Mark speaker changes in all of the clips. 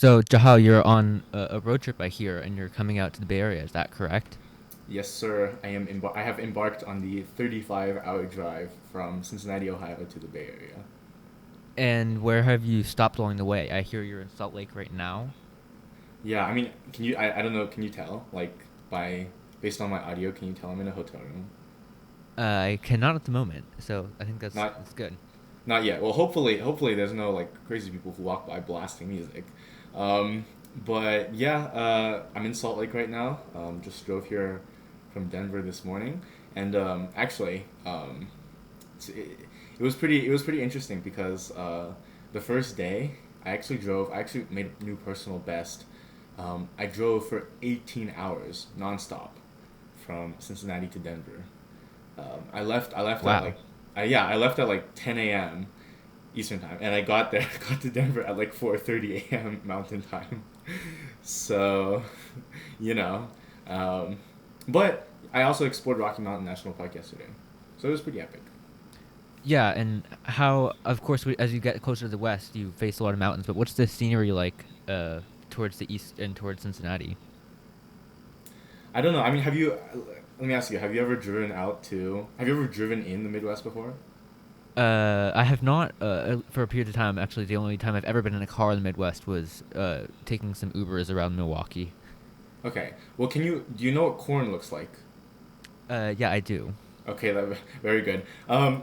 Speaker 1: So, Jahal, you're on a road trip, I hear, and you're coming out to the Bay Area. Is that correct?
Speaker 2: Yes, sir. I have embarked on the 35-hour drive from Cincinnati, Ohio, to the Bay Area.
Speaker 1: And where have you stopped along the way? I hear you're in Salt Lake right now.
Speaker 2: Yeah, I mean, can you? I don't know. Can you tell? Like by based on my audio, can you tell I'm in a hotel room?
Speaker 1: I cannot at the moment, so I think that's
Speaker 2: Not
Speaker 1: that's good.
Speaker 2: not yet. Well, hopefully there's no like crazy people who walk by blasting music. Um, but yeah, I'm in Salt Lake right now. Just drove here from Denver this morning, and it was pretty interesting because the first day I actually made a new personal best. I drove for 18 hours nonstop from Cincinnati to Denver. I left at
Speaker 1: Wow.
Speaker 2: like I left at like 10 a.m. Eastern time, and I got there got to Denver at like 4:30 a.m. Mountain time. So, you know, um, but I also explored Rocky Mountain National Park yesterday, so it was pretty epic.
Speaker 1: Yeah, and how? Of course, as you get closer to the west, you face a lot of mountains. But what's the scenery like towards the east and towards Cincinnati?
Speaker 2: I don't know. I mean, have you? Let me ask you. Have you ever driven out to? Have you ever driven in the Midwest before?
Speaker 1: I have not for a period of time. Actually, the only time I've ever been in a car in the Midwest was taking some Ubers around Milwaukee.
Speaker 2: Okay. Well, can you? Do you know what corn looks like?
Speaker 1: Yeah, I do.
Speaker 2: Okay, very good.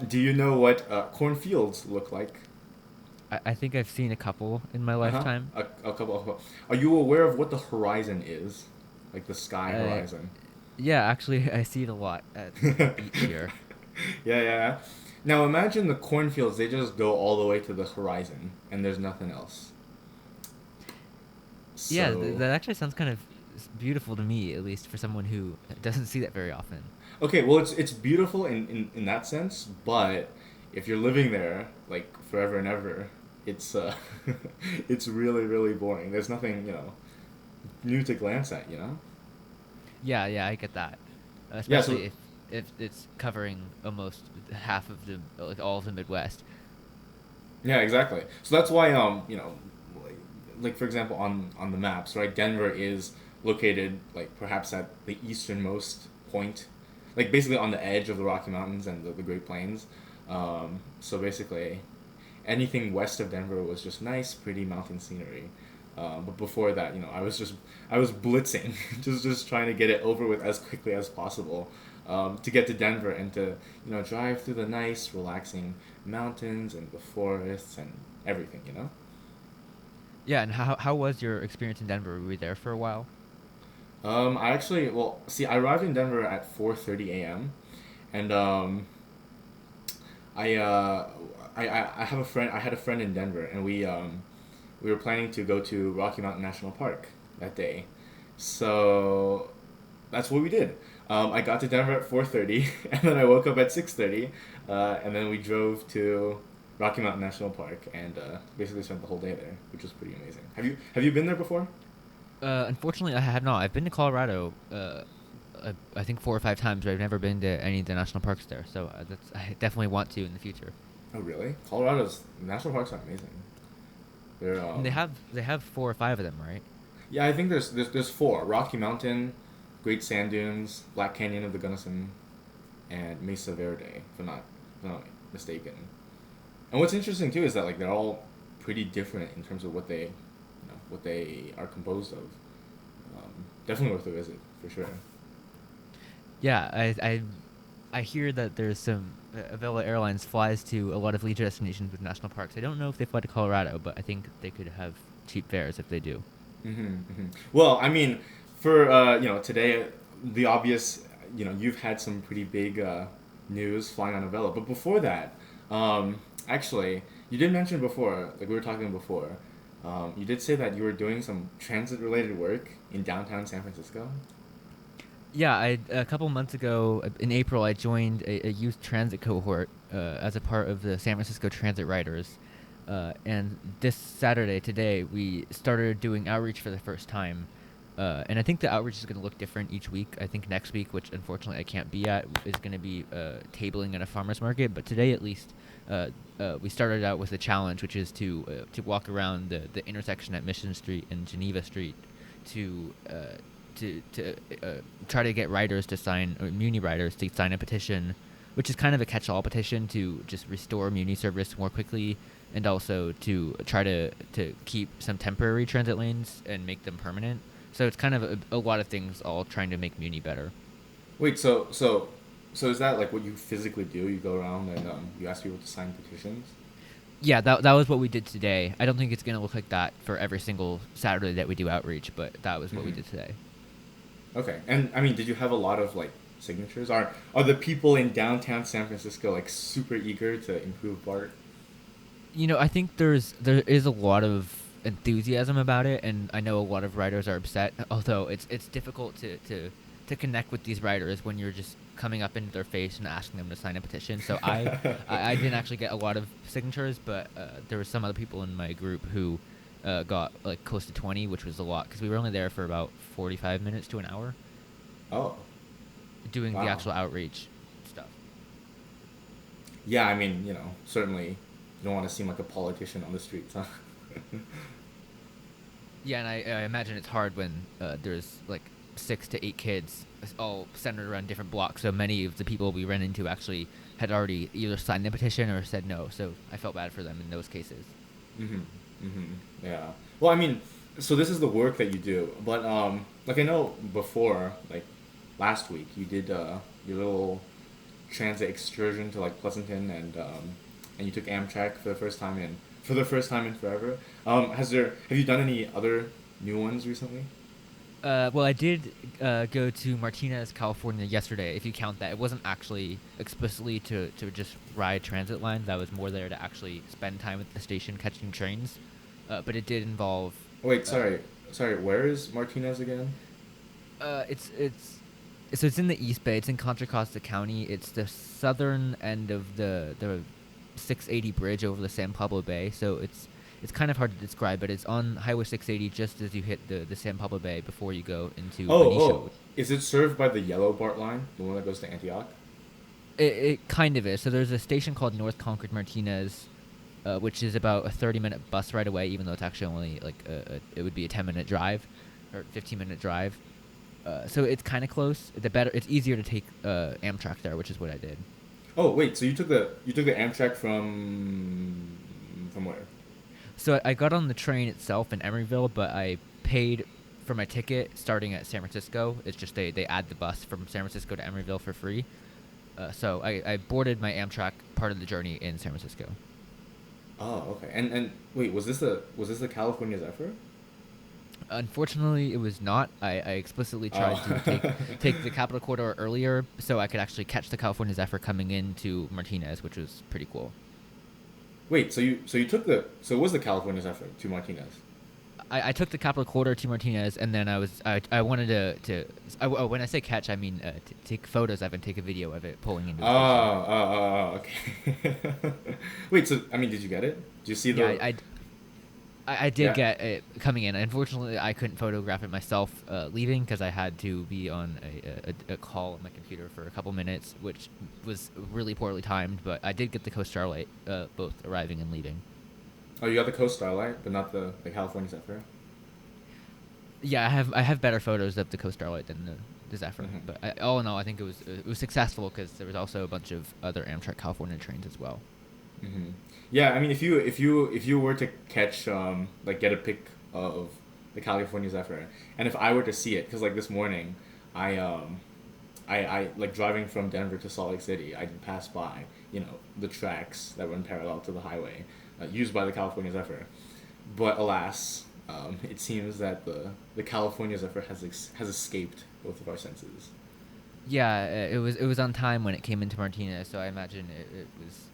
Speaker 2: Do you know what cornfields look like?
Speaker 1: I think I've seen a couple in my
Speaker 2: Uh huh.
Speaker 1: lifetime.
Speaker 2: A couple of. Are you aware of what the horizon is? Like the sky
Speaker 1: Uh,
Speaker 2: horizon.
Speaker 1: yeah, actually, I see it a lot at the
Speaker 2: Yeah,
Speaker 1: beach here.
Speaker 2: yeah. Now imagine the cornfields. They just go all the way to the horizon, and there's nothing else.
Speaker 1: Yeah,
Speaker 2: So
Speaker 1: that actually sounds kind of beautiful to me, at least for someone who doesn't see that very often.
Speaker 2: okay, well it's beautiful in that sense, but if you're living there like forever and ever, it's it's really boring. There's nothing new to glance at.
Speaker 1: Yeah, yeah, I get that.
Speaker 2: Yeah.
Speaker 1: Especially
Speaker 2: So
Speaker 1: if it's covering almost half of the like all of the Midwest.
Speaker 2: yeah, exactly. So that's why like for example on the maps, right? Denver is located like perhaps at the easternmost point, like basically on the edge of the Rocky Mountains and the Great Plains. So basically, anything west of Denver was just nice, pretty mountain scenery. But before that, I was blitzing, just trying to get it over with as quickly as possible, to get to Denver and to drive through the nice, relaxing mountains and the forests and everything.
Speaker 1: Yeah, and how was your experience in Denver? Were you there for a while?
Speaker 2: I actually well see I arrived in Denver at 4:30 a.m. and I uh I have a friend I had a friend in Denver, and we were planning to go to Rocky Mountain National Park that day. So that's what we did. I got to Denver at 4:30, and then I woke up at 6:30, and then we drove to Rocky Mountain National Park and basically spent the whole day there, which was pretty amazing. Have you been there before?
Speaker 1: Unfortunately, I have not. I've been to Colorado. I think 4 or 5 times, but I've never been to any of the national parks there. So that's I definitely want to in the future.
Speaker 2: Oh really? Colorado's national parks are amazing. They're
Speaker 1: And they have 4 or 5 of them, right?
Speaker 2: yeah, I think there's four: Rocky Mountain, Great Sand Dunes, Black Canyon of the Gunnison, and Mesa Verde. If I'm not mistaken. And what's interesting too is that like they're all pretty different in terms of what they are composed of. Definitely worth a visit for sure.
Speaker 1: Yeah, I hear that there's some Avelo Airlines flies to a lot of leisure destinations with national parks. I don't know if they fly to Colorado, but I think they could have cheap fares if they do.
Speaker 2: Well, I mean, for today, the obvious, you've had some pretty big news flying on a Vela. But before that, actually, you did mention before, like we were talking before, you did say that you were doing some transit related work in downtown San Francisco.
Speaker 1: Yeah, a couple months ago in April, I joined a youth transit cohort as a part of the San Francisco Transit Riders, and this Saturday, today, we started doing outreach for the first time. And I think the outreach is going to look different each week. I think next week, which unfortunately I can't be at, is going to be tabling at a farmer's market. But today, at least, we started out with a challenge, which is to walk around the intersection at Mission Street and Geneva Street to try to get riders to sign, or Muni riders to sign a petition, which is kind of a catch-all petition to just restore Muni service more quickly, and also to try to keep some temporary transit lanes and make them permanent. So it's kind of a lot of things all trying to make Muni better.
Speaker 2: Wait, so is that like what you physically do? You go around and you ask people to sign petitions?
Speaker 1: Yeah, that was what we did today. I don't think it's going to look like that for every single Saturday that we do outreach, but that was what we
Speaker 2: Mm-hmm.
Speaker 1: did today.
Speaker 2: Okay, and I mean, did you have a lot of like signatures? Are the people in downtown San Francisco like super eager to improve BART?
Speaker 1: I think there is a lot of enthusiasm about it, and I know a lot of writers are upset. Although it's difficult to connect with these writers when you're just coming up into their face and asking them to sign a petition. So I didn't actually get a lot of signatures, but there were some other people in my group who got like close to 20, which was a lot because we were only there for about 45 minutes to an hour
Speaker 2: Oh,
Speaker 1: doing the
Speaker 2: wow.
Speaker 1: actual outreach stuff.
Speaker 2: Yeah, I mean, certainly you don't want to seem like a politician on the streets, huh?
Speaker 1: Yeah, and I imagine it's hard when there's like 6 to 8 kids all centered around different blocks. So many of the people we ran into actually had already either signed the petition or said no. So I felt bad for them in those cases.
Speaker 2: Mm-hmm. Mm-hmm. Yeah. Well, I mean, so this is the work that you do, but like I know before, like last week, you did your little transit excursion to like Pleasanton, and you took Amtrak for the first time in forever. Have you done any other new ones recently?
Speaker 1: Well, I did go to Martinez, California yesterday, if you count that. It wasn't actually explicitly to just ride transit lines. I was more there to actually spend time at the station catching trains. But it did involve.
Speaker 2: Wait,
Speaker 1: Uh,
Speaker 2: sorry. Where is Martinez again?
Speaker 1: it's in the East Bay. It's in Contra Costa County. It's the southern end of the 680 bridge over the San Pablo Bay. So it's kind of hard to describe, but it's on Highway 680 just as you hit the San Pablo Bay before you go into
Speaker 2: Oh,
Speaker 1: Benicio.
Speaker 2: is it served by the yellow BART line, the one that goes to Antioch?
Speaker 1: It kind of is. So there's a station called North Concord Martinez, which is about a 30-minute bus ride away, even though it's actually only like it would be a 10-minute drive or 15-minute drive. So it's kind of close. It's easier to take Amtrak there, which is what I did.
Speaker 2: Oh, wait. So you took the Amtrak from where?
Speaker 1: So I got on the train itself in Emeryville, but I paid for my ticket starting at San Francisco. It's just they add the bus from San Francisco to Emeryville for free. So I boarded my Amtrak part of the journey in San Francisco.
Speaker 2: Oh, okay. And wait, was this the California Zephyr?
Speaker 1: Unfortunately, it was not. I explicitly tried to
Speaker 2: Oh.
Speaker 1: take the Capital Corridor earlier so I could actually catch the California Zephyr coming into Martinez, which was pretty cool.
Speaker 2: Wait, so it was the California Zephyr to Martinez?
Speaker 1: I took the Capital Corridor to Martinez, and then I wanted when I say catch, I mean take photos of it and take a video of it pulling into
Speaker 2: Oh,
Speaker 1: the station.
Speaker 2: okay. Wait, so I mean, did you get it? Did you see
Speaker 1: Yeah,
Speaker 2: the?
Speaker 1: I did
Speaker 2: Yeah.
Speaker 1: get it coming in. Unfortunately, I couldn't photograph it myself leaving because I had to be on a call on my computer for a couple minutes, which was really poorly timed. But I did get the Coast Starlight both arriving and leaving.
Speaker 2: Oh, you got the Coast Starlight, but not the California Zephyr.
Speaker 1: Yeah, I have better photos of the Coast Starlight than the Zephyr.
Speaker 2: Mm-hmm.
Speaker 1: But all in all, I think it was successful because there was also a bunch of other Amtrak California trains as well.
Speaker 2: Mm-hmm. Yeah, I mean, if you were to catch like get a pic of the California Zephyr, and if I were to see it, because like this morning, I like driving from Denver to Salt Lake City, I did pass by the tracks that run parallel to the highway, used by the California Zephyr, but alas, it seems that the California Zephyr has escaped both of our senses.
Speaker 1: Yeah, it was on time when it came into Martinez, so I imagine it was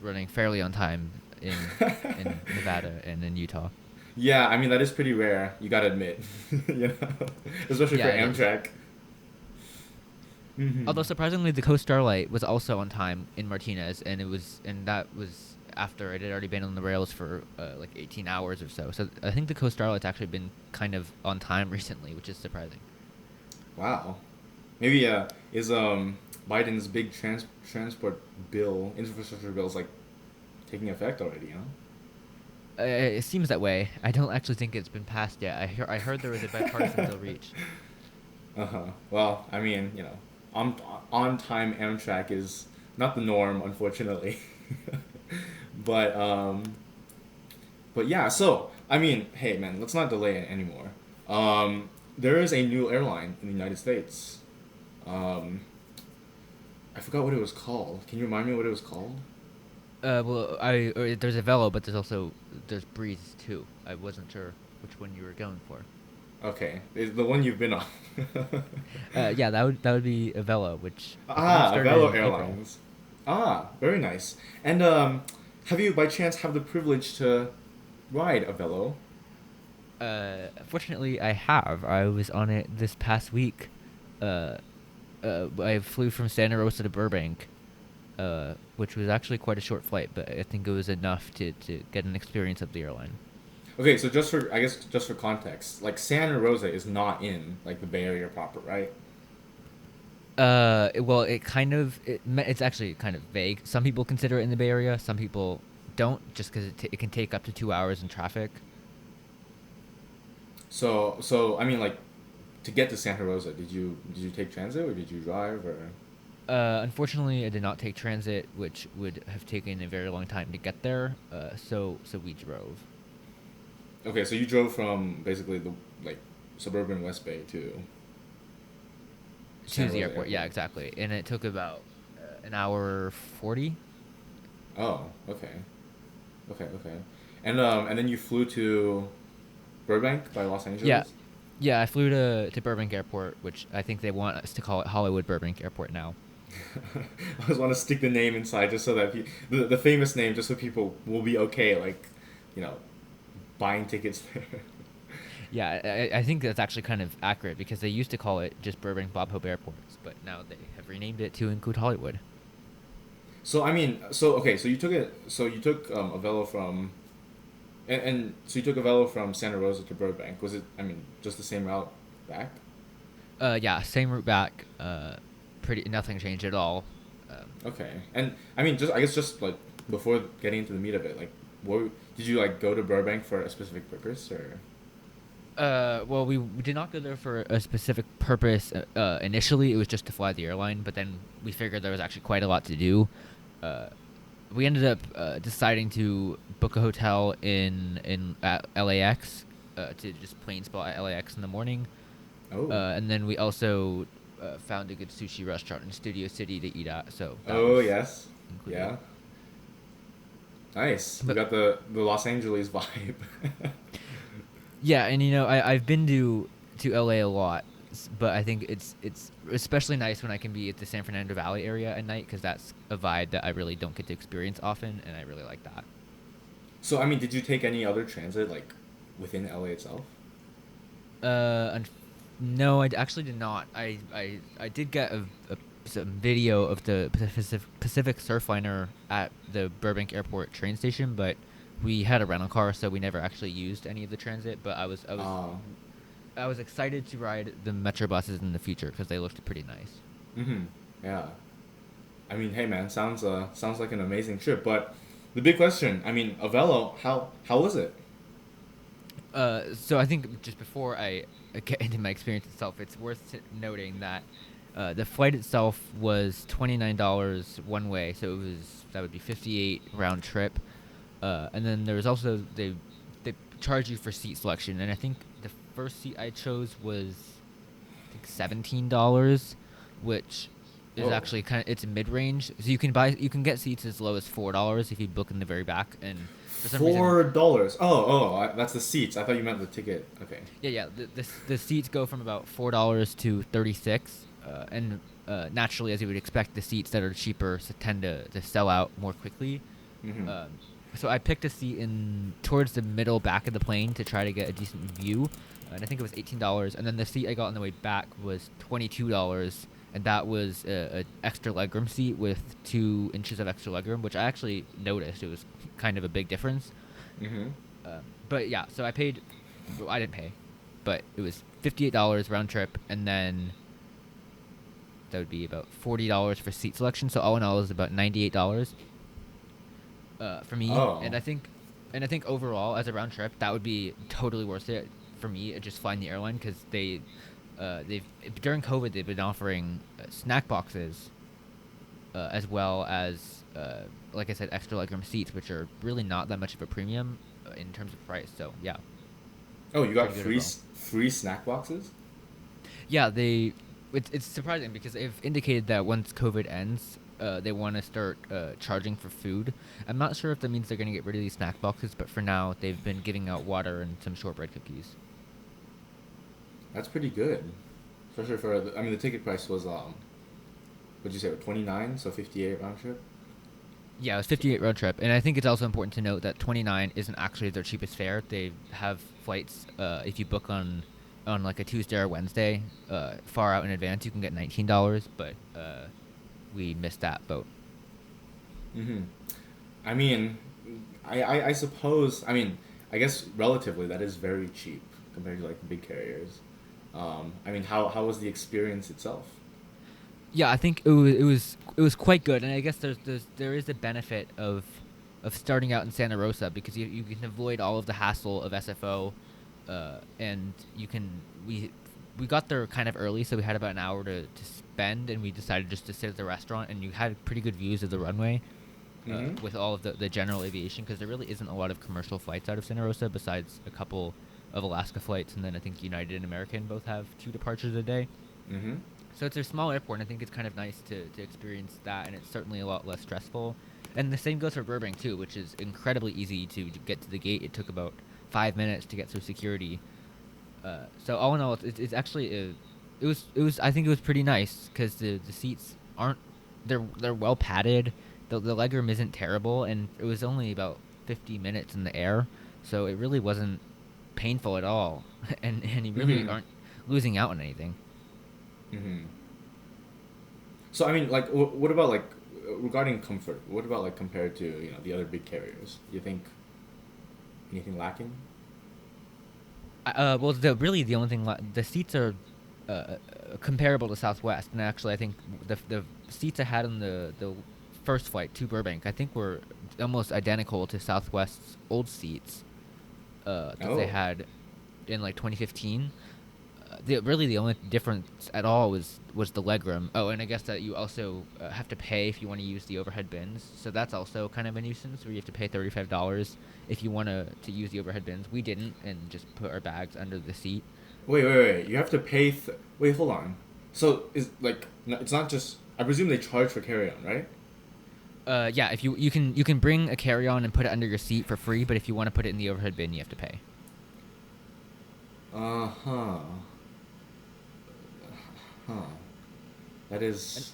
Speaker 1: running fairly on time in Nevada and in Utah.
Speaker 2: Yeah, I mean that is pretty rare. You gotta admit, you know, especially for
Speaker 1: Yeah, it is.
Speaker 2: Amtrak. Mm-hmm.
Speaker 1: Although surprisingly, the Coast Starlight was also on time in Martinez, and that was after it had already been on the rails for like 18 hours or so. So I think the Coast Starlight's actually been kind of on time recently, which is surprising.
Speaker 2: Wow. Maybe is Biden's big transport bill, infrastructure bills like taking effect already, huh?
Speaker 1: It seems that way. I don't actually think it's been passed yet. I heard there was a bipartisan bill reached.
Speaker 2: Uh-huh. Well, I mean, on on time Amtrak is not the norm, unfortunately. but yeah, so I mean, hey man, let's not delay it anymore. There is a new airline in the United States. Um, I forgot what it was called. Can you remind me what it was called?
Speaker 1: Well, there's Avelo, but there's Breeze too. I wasn't sure which one you were going for.
Speaker 2: Okay, it's the one you've been on.
Speaker 1: Yeah, that would be Avelo, which I believe
Speaker 2: Ah,
Speaker 1: started
Speaker 2: Avelo
Speaker 1: in April.
Speaker 2: Airlines. Ah, very nice. And have you by chance have the privilege to ride a Velo?
Speaker 1: Fortunately, I have. I was on it this past week. Uh, I flew from Santa Rosa to Burbank, which was actually quite a short flight, but I think it was enough to get an experience of the airline.
Speaker 2: Okay, so just for context, like Santa Rosa is not in like the Bay Area proper, right?
Speaker 1: Well, it's actually kind of vague. Some people consider it in the Bay Area. Some people don't, just because it can take up to 2 hours in traffic.
Speaker 2: So I mean, like, to get to Santa Rosa, did you take transit or did you drive or?
Speaker 1: Unfortunately, I did not take transit, which would have taken a very long time to get there. So we drove
Speaker 2: Okay, so you drove from basically the like suburban West Bay to
Speaker 1: to
Speaker 2: Santa
Speaker 1: the
Speaker 2: Rosa
Speaker 1: airport. Yeah,
Speaker 2: Airport.
Speaker 1: exactly, and it took about an hour 40.
Speaker 2: Oh, okay, okay. And then you flew to Burbank by Los
Speaker 1: Yeah,
Speaker 2: Angeles.
Speaker 1: yeah. I flew to Burbank Airport, which I think they want us to call it Hollywood Burbank Airport now.
Speaker 2: I just want to stick the name inside just so that the famous name, just so people will be okay, like, you know, buying tickets there.
Speaker 1: Yeah, I think that's actually kind of accurate because they used to call it just Burbank Bob Hope Airports, but now they have renamed it to include Hollywood.
Speaker 2: So I mean, so okay, so you took it, so you took a Velo from, and so you took a Velo from Santa Rosa to Burbank. Was it? I mean, just the same route back?
Speaker 1: Yeah, same route back. Pretty nothing changed at all.
Speaker 2: Okay, and I mean, just I guess just like before getting into the meat of it, like, what did you like go to Burbank for a specific purpose or?
Speaker 1: Well, we did not go there for a specific purpose. Initially, it was just to fly the airline, but then we figured there was actually quite a lot to do. Uh, we ended up deciding to book a hotel in at LAX, to just plain spot at LAX in the morning,
Speaker 2: Oh,
Speaker 1: and then we also found a good sushi restaurant in Studio City to eat at. So that
Speaker 2: oh
Speaker 1: was
Speaker 2: yes,
Speaker 1: included.
Speaker 2: yeah, nice. You
Speaker 1: But
Speaker 2: got the Los Angeles vibe.
Speaker 1: yeah, and I've been to LA a lot, but I think it's especially nice when I can be at the San Fernando Valley area at night because that's a vibe that I really don't get to experience often, and I really like that.
Speaker 2: So I mean, did you take any other transit like within LA itself?
Speaker 1: And no, actually did not. I did get some video of the Pacific Surfliner at the Burbank Airport train station, but we had a rental car, so we never actually used any of the transit. But
Speaker 2: Uh,
Speaker 1: I was excited to ride the metro buses in the future because they looked pretty nice.
Speaker 2: mm-hmm. Yeah. I mean, hey man, sounds like an amazing trip. But the big question, I mean, Avelo, how was it?
Speaker 1: So I think just before I get into my experience itself, it's worth noting that the flight itself was $29 one way, so that would be 58 round trip, and then there was also they charge you for seat selection, and I think the first seat I chose was I think $17, which is
Speaker 2: Whoa.
Speaker 1: actually it's mid range. So you can get seats as low as $4 if you book in the very back, and for some reason
Speaker 2: $4. That's the seats. I thought you meant the ticket. Okay.
Speaker 1: yeah. The seats go from about $4 to 36, and naturally, as you would expect, the seats that are cheaper tend to sell out more quickly.
Speaker 2: Mm-hmm.
Speaker 1: Um, so I picked a seat in towards the middle back of the plane to try to get a decent view, and I think it was $18. And then the seat I got on the way back was $22, and that was a extra legroom seat with 2 inches of extra legroom, which I actually noticed. It was kind of a big difference.
Speaker 2: Mm-hmm.
Speaker 1: But yeah, so I paid. Well, I didn't pay, but it was $58 round trip, and then that would be about $40 for seat selection. So all in all, it was about $98 for me.
Speaker 2: Oh.
Speaker 1: And I think overall, as a round trip, that would be totally worth it for me. Just flying the airline because they've during COVID they've been offering snack boxes, as well as like I said, extra legroom seats, which are really not that much of a premium in terms of price. So yeah,
Speaker 2: Oh, you got
Speaker 1: pretty good overall.
Speaker 2: free snack boxes?
Speaker 1: Yeah, they. It's surprising because they've indicated that once COVID ends, they want to start charging for food. I'm not sure if that means they're going to get rid of these snack boxes, but for now, they've been giving out water and some shortbread cookies.
Speaker 2: That's pretty good. Especially for I mean the ticket price was what'd you say, 29, so 58 round trip?
Speaker 1: Yeah, it was
Speaker 2: So,
Speaker 1: 58 road trip, and I think it's also important to note that 29 isn't actually their cheapest fare. They have flights if you book on like a Tuesday or Wednesday, far out in advance, you can get $19, but we missed that boat.
Speaker 2: mhm. I mean, I suppose, I mean, I guess relatively that is very cheap compared to like the big carriers. I mean, how was the experience itself?
Speaker 1: Yeah, I think it was quite good, and I guess there is a benefit of starting out in Santa Rosa because you can avoid all of the hassle of SFO, and you can we got there kind of early, so we had about an hour to spend, and we decided just to sit at the restaurant, and you had pretty good views of the runway,
Speaker 2: Mm-hmm.
Speaker 1: with all of the general aviation because there really isn't a lot of commercial flights out of Santa Rosa besides a couple of Alaska flights, and then I think United and American both have 2 departures a day.
Speaker 2: Mm-hmm.
Speaker 1: So it's a small airport, and I think it's kind of nice to experience that, and it's certainly a lot less stressful. And the same goes for Burbank too, which is incredibly easy to get to the gate. It took about 5 minutes to get through security. So all in all, it's actually it was I think it was pretty nice because the seats aren't they're well padded. The legroom isn't terrible, and it was only about 50 minutes in the air, so it really wasn't painful at all, and you really
Speaker 2: Mm-hmm.
Speaker 1: aren't losing out on anything.
Speaker 2: Mm-hmm. So I mean, like, what about like regarding comfort? What about like compared to the other big carriers? You think anything lacking?
Speaker 1: Well, the only thing the seats are comparable to Southwest, and actually, I think the seats I had on the first flight to Burbank, I think were almost identical to Southwest's old seats that they
Speaker 2: Oh.
Speaker 1: had in like 2015. The only difference at all was the legroom. Oh, and I guess that you also have to pay if you want to use the overhead bins. So that's also kind of a nuisance, where you have to pay $35 if you want to use the overhead bins. We didn't, and just put our bags under the seat.
Speaker 2: Wait. You have to pay. Wait, hold on. So is like it's not just. I presume they charge for carry on, right?
Speaker 1: Yeah, if you can bring a carry on and put it under your seat for free, but if you want to put it in the overhead bin, you have to pay.
Speaker 2: Uh huh. Huh. That
Speaker 1: And
Speaker 2: is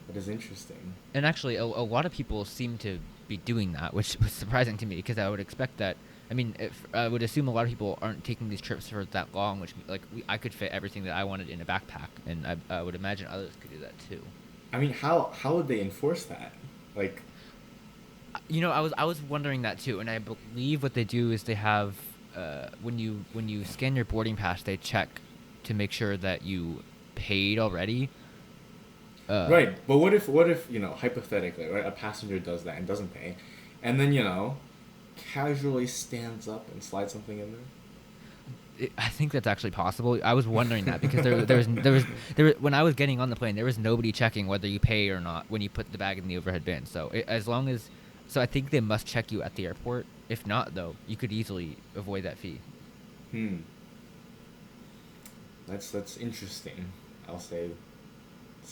Speaker 2: that is interesting.
Speaker 1: and actually, a lot of people seem to be doing that, which was surprising to me because I would expect that. I mean, I would assume a lot of people aren't taking these trips for that long, which like I could fit everything that I wanted in a backpack, and I would imagine others could do that too.
Speaker 2: I mean, how would they enforce that? Like,
Speaker 1: I was wondering that too, and I believe what they do is they have when you scan your boarding pass, they check to make sure that you paid already. Uh,
Speaker 2: right, but what if hypothetically, right, a passenger does that and doesn't pay, and then casually stands up and slides something in
Speaker 1: I think that's actually possible. I was wondering that because there was when I was getting on the plane, there was nobody checking whether you pay or not when you put the bag in the overhead bin. So as long as, so I think they must check you at the airport. If not, though, you could easily avoid that fee.
Speaker 2: there? That's interesting. I'll say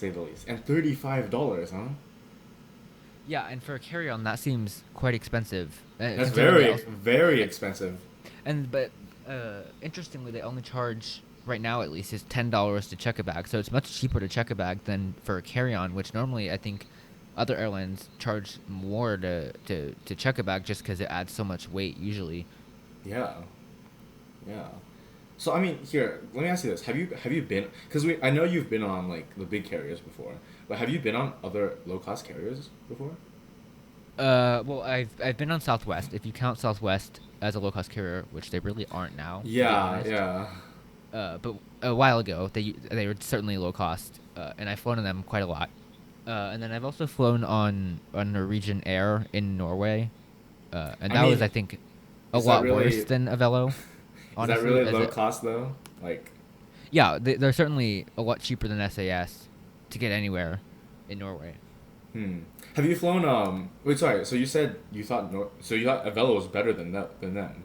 Speaker 2: the least. And $35, huh?
Speaker 1: Yeah, and for a carry-on, that seems quite expensive.
Speaker 2: That's
Speaker 1: Considering they
Speaker 2: very
Speaker 1: also,
Speaker 2: very expensive.
Speaker 1: and but interestingly, they only charge right now at least is $10 to check a bag. So it's much cheaper to check a bag than for a carry-on, which normally I think other airlines charge more to check a bag just because it adds so much weight usually.
Speaker 2: Yeah, yeah. So I mean, here, let me ask you this: have you been? Because we I know you've been on like the big carriers before, but have you been on other low cost carriers before?
Speaker 1: Well, I've been on Southwest. If you count Southwest as a low cost carrier, which they really aren't now, to be
Speaker 2: Yeah,
Speaker 1: honest.
Speaker 2: yeah.
Speaker 1: But a while ago, they were certainly low cost, and I've flown on them quite a lot. And then I've also flown on Norwegian Air in Norway, and
Speaker 2: I
Speaker 1: that was,
Speaker 2: mean,
Speaker 1: I think, a
Speaker 2: is that
Speaker 1: lot worse
Speaker 2: really
Speaker 1: than Avelo.
Speaker 2: is that
Speaker 1: Honestly,
Speaker 2: really
Speaker 1: as
Speaker 2: low
Speaker 1: a
Speaker 2: cost though? Like,
Speaker 1: yeah, they're certainly a lot cheaper than SAS to get anywhere in Norway.
Speaker 2: hmm. Have you flown? Wait, sorry. So you said so you thought Avelo was better than them.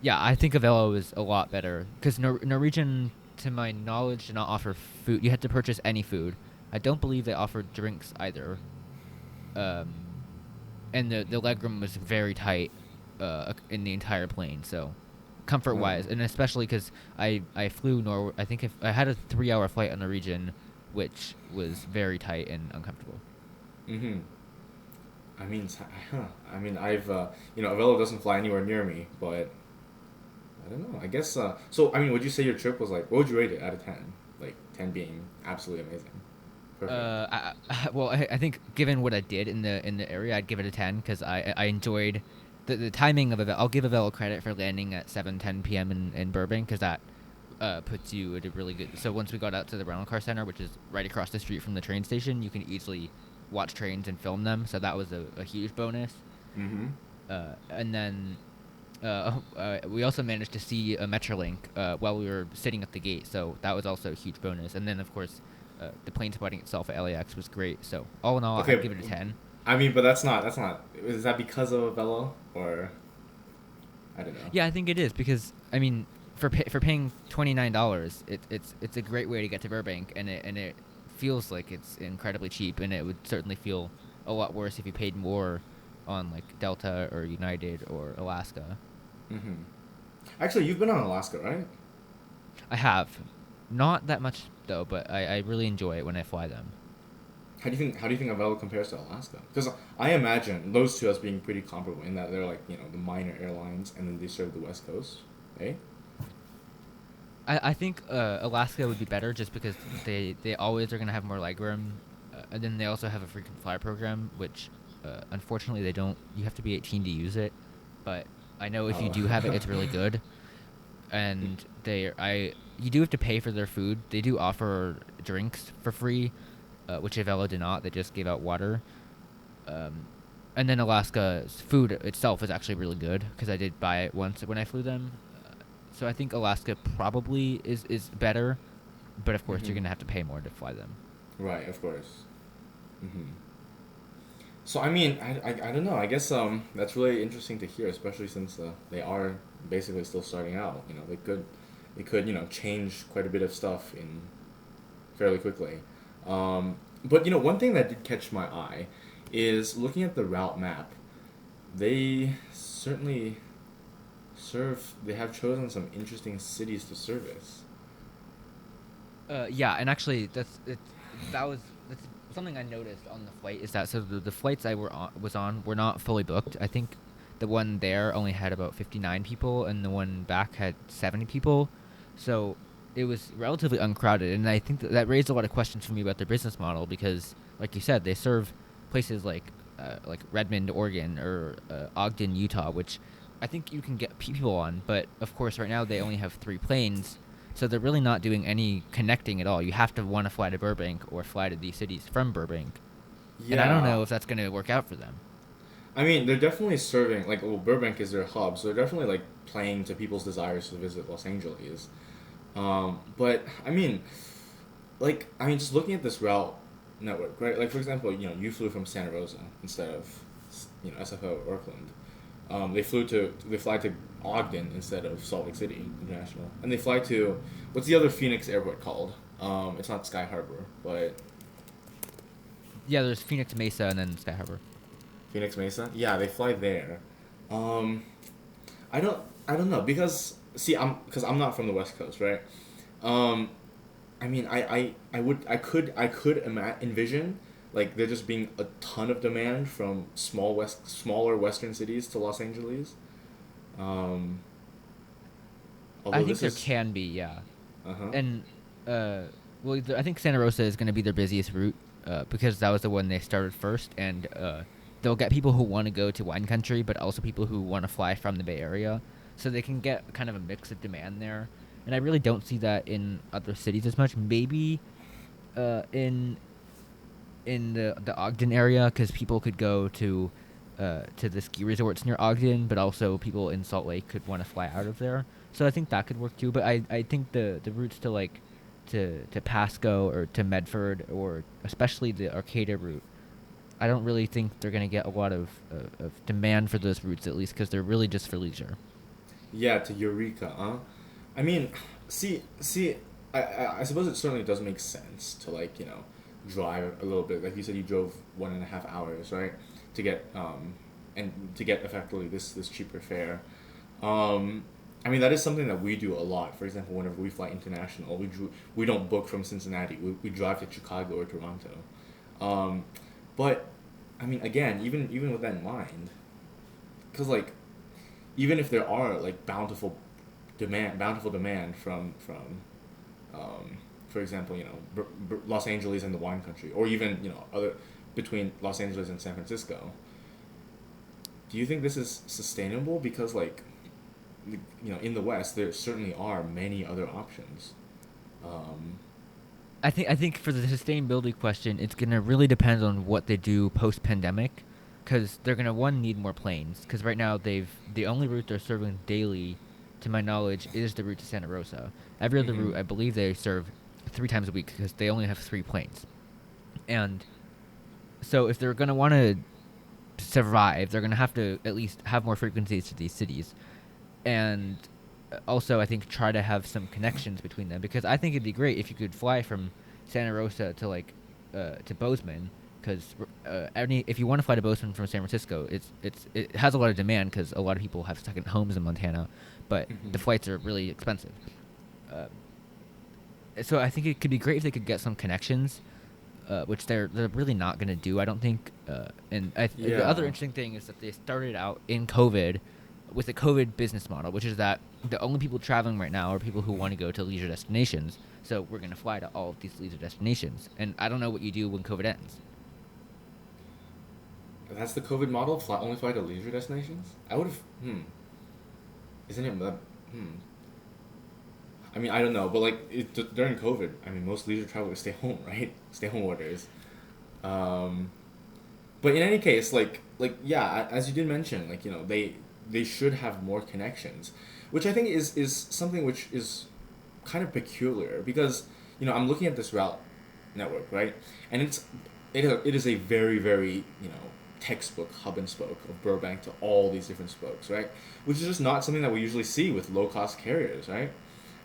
Speaker 1: Yeah, I think Avelo is a lot better because Norwegian, to my knowledge, did not offer food. You had to purchase any food. I don't believe they offered drinks either. Um, and the legroom was very tight, in the entire plane. So, comfort
Speaker 2: Oh.
Speaker 1: wise, and especially because I flew Norway. I think if I had a 3 hour flight on Norwegian, which was very tight and uncomfortable.
Speaker 2: Mm-hmm. I mean, huh. I mean, Avelo doesn't fly anywhere near me, but I don't know. I guess. So, I mean, would you say your trip was like? What would you rate it out of 10? Like 10 being absolutely amazing, perfect.
Speaker 1: Well, I think given what I did in the area, I'd give it a 10 because I enjoyed the timing of it. I'll give Avelo credit for landing at 7:10 p.m. in Burbank because that puts you at a really good. So once we got out to the rental car center, which is right across the street from the train station, you can easily watch trains and film them. So that was a huge bonus.
Speaker 2: Mm-hmm.
Speaker 1: And then we also managed to see a Metrolink while we were sitting at the gate, so that was also a huge bonus. And then, of course, the plane spotting itself at LAX was great. So all in all, I'd
Speaker 2: Okay,
Speaker 1: give it a 10.
Speaker 2: I mean, but that's not. Is that because of Avelo or I don't know?
Speaker 1: Yeah, I think it is because I mean, for paying $29, it's a great way to get to Burbank, and it feels like it's incredibly cheap, and it would certainly feel a lot worse if you paid more on like Delta or United or Alaska.
Speaker 2: Mm-hmm. Actually, you've been on Alaska, right?
Speaker 1: I have, not that much though, but I really enjoy it when I fly them.
Speaker 2: How do you think Avelo compares to Alaska? Because I imagine those two as being pretty comparable in that they're like the minor airlines and then they serve the West Coast, eh?
Speaker 1: I think Alaska would be better just because they always are gonna have more legroom, and then they also have a frequent flyer program, which unfortunately they don't. You have to be 18 to use it, but I know if you
Speaker 2: Oh.
Speaker 1: do have it, it's really good. And you do have to pay for their food. They do offer drinks for free, which Avelo did not. They just gave out water. Um, and then Alaska's food itself is actually really good because I did buy it once when I flew them. So I think Alaska probably is better, but of course you're
Speaker 2: Mm-hmm.
Speaker 1: gonna have to pay more to fly them.
Speaker 2: Right, of course. Mm-hmm. So I mean, I don't know. I guess that's really interesting to hear, especially since they are basically still starting out. They could change quite a bit of stuff in fairly quickly. But one thing that did catch my eye is looking at the route map. They certainly serve. They have chosen some interesting cities to service.
Speaker 1: Yeah, and actually that's something I noticed on the flight is that so the flights was on were not fully booked. I think the one there only had about 59 people, and the one back had 70 people, so it was relatively uncrowded. And I think that raised a lot of questions for me about their business model because, like you said, they serve places like Redmond, Oregon, or Ogden, Utah, which I think you can get people on. But of course, right now they only have 3 planes, so they're really not doing any connecting at all. You have to want to fly to Burbank or fly to these cities from Burbank, and I don't
Speaker 2: Yeah,
Speaker 1: know if that's going to work out for them.
Speaker 2: I mean they're definitely serving like well Burbank is their hub, so they're definitely like playing to people's desires to visit Los Angeles. But I mean, just looking at this route network, right? Like for example, you flew from Santa Rosa instead of SFO Oakland. They fly to Ogden instead of Salt Lake City International, and they fly to what's the other Phoenix airport called? It's not Sky Harbor, but
Speaker 1: Yeah, there's Phoenix Mesa and then Sky Harbor.
Speaker 2: Phoenix Mesa. Yeah, they fly there. Um, I don't I don't know because see I'm not from the West Coast, right? Um, I mean, I could envision like there just being a ton of demand from smaller Western cities to Los Angeles. Um,
Speaker 1: I
Speaker 2: Although
Speaker 1: think
Speaker 2: this
Speaker 1: there
Speaker 2: is,
Speaker 1: can be, yeah.
Speaker 2: uh-huh.
Speaker 1: And uh, well, I think Santa Rosa is going to be their busiest route because that was the one they started first, and they'll get people who want to go to wine country, but also people who want to fly from the Bay Area, so they can get kind of a mix of demand there. And I really don't see that in other cities as much. Maybe in the Ogden area because people could go to the ski resorts near Ogden, but also people in Salt Lake could want to fly out of there. So I think that could work too. But I think the routes to like to Pasco or to Medford or especially the Arcata route, I don't really think they're gonna get a lot of demand for those routes at least because they're really just for leisure.
Speaker 2: Yeah, to Eureka, huh? I mean, see, I suppose it certainly does make sense to like drive a little bit. Like you said, you drove 1.5 hours, right, to get and to get effectively this cheaper fare. Um, I mean that is something that we do a lot. For example, whenever we fly international, we don't book from Cincinnati. We drive to Chicago or Toronto. Um, but I mean, again, even with that in mind, because like even if there are like bountiful demand from for example, Los Angeles and the wine country, or even other between Los Angeles and San Francisco. Do you think this is sustainable? Because like in the West, there certainly are many other options. Um,
Speaker 1: I think for the sustainability question, it's gonna really depend on what they do post pandemic, because they're gonna one need more planes. Because right now the only route they're serving daily, to my knowledge, is the route to Santa Rosa. Every other
Speaker 2: mm-hmm.
Speaker 1: route, I believe they serve 3 times a week because they only have 3 planes. And so if they're gonna want to survive, they're gonna have to at least have more frequencies to these cities. And also I think try to have some connections between them because I think it'd be great if you could fly from Santa Rosa to like to Bozeman because if you want to fly to Bozeman from San Francisco, it has a lot of demand because a lot of people have second homes in Montana, but the
Speaker 2: Mm-hmm.
Speaker 1: flights are really expensive. Uh, so I think it could be great if they could get some connections, which they're really not going to do, I don't think. The other
Speaker 2: Yeah.
Speaker 1: interesting thing is that they started out in COVID with a COVID business model, which is that the only people traveling right now are people who want to go to leisure destinations. So we're going to fly to all of these leisure destinations, and I don't know what you do when COVID ends.
Speaker 2: That's the COVID model. Only fly to leisure destinations. I would have. Isn't it? Hmm. I mean, I don't know, but like during COVID, I mean, most leisure travelers stay home, right? Stay home orders. Um, but in any case, yeah, as you did mention, they should have more connections, which I think is something which is kind of peculiar because I'm looking at this route network, right, and it is a very very textbook hub and spoke of Burbank to all these different spokes, right, which is just not something that we usually see with low cost carriers, right?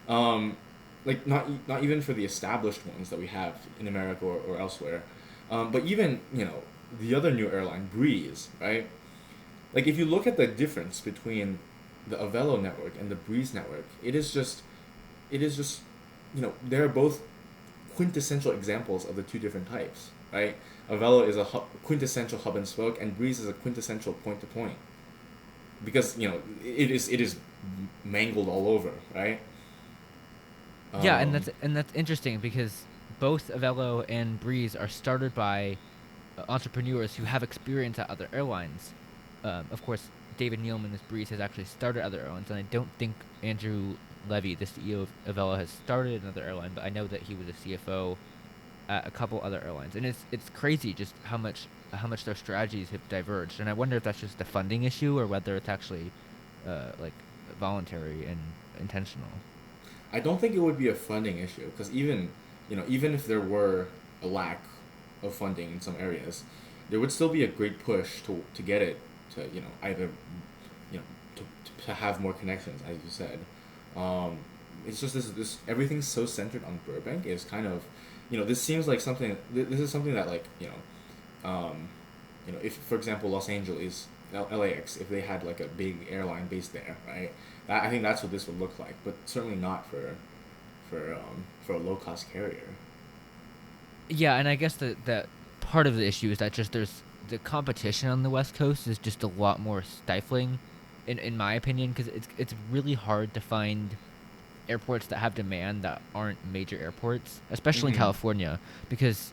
Speaker 2: um, like not even for the established ones that we have in America or elsewhere, but even the other new airline, Breeze, right? Like if you look at the difference between the Avelo network and the Breeze network, it is just they're both quintessential examples of the two different types, right? Avelo is a quintessential hub and spoke, and Breeze is a quintessential point to point because it is mangled all over, right?
Speaker 1: Yeah,
Speaker 2: Um,
Speaker 1: and that's interesting because both Avelo and Breeze are started by entrepreneurs who have experience at other airlines. Of course, David Nealman with Breeze has actually started other airlines, and I don't think Andrew Levy, the CEO of Avelo, has started another airline, but I know that he was a CFO at a couple other airlines, and it's crazy just how much their strategies have diverged, and I wonder if that's just a funding issue or whether it's actually like voluntary and intentional.
Speaker 2: I don't think it would be a funding issue because even if there were a lack of funding in some areas, there would still be a great push to get it to either you know to have more connections, as you said. Um, it's just this everything's so centered on Burbank is kind of this seems like something this is something that if for example Los Angeles LAX, if they had like a big airline based there, right? I think that's what this would look like, but certainly not for a low cost carrier.
Speaker 1: Yeah, and I guess that part of the issue is that just there's the competition on the West Coast is just a lot more stifling, in my opinion, because it's really hard to find airports that have demand that aren't major airports, especially in
Speaker 2: Mm-hmm.
Speaker 1: California, because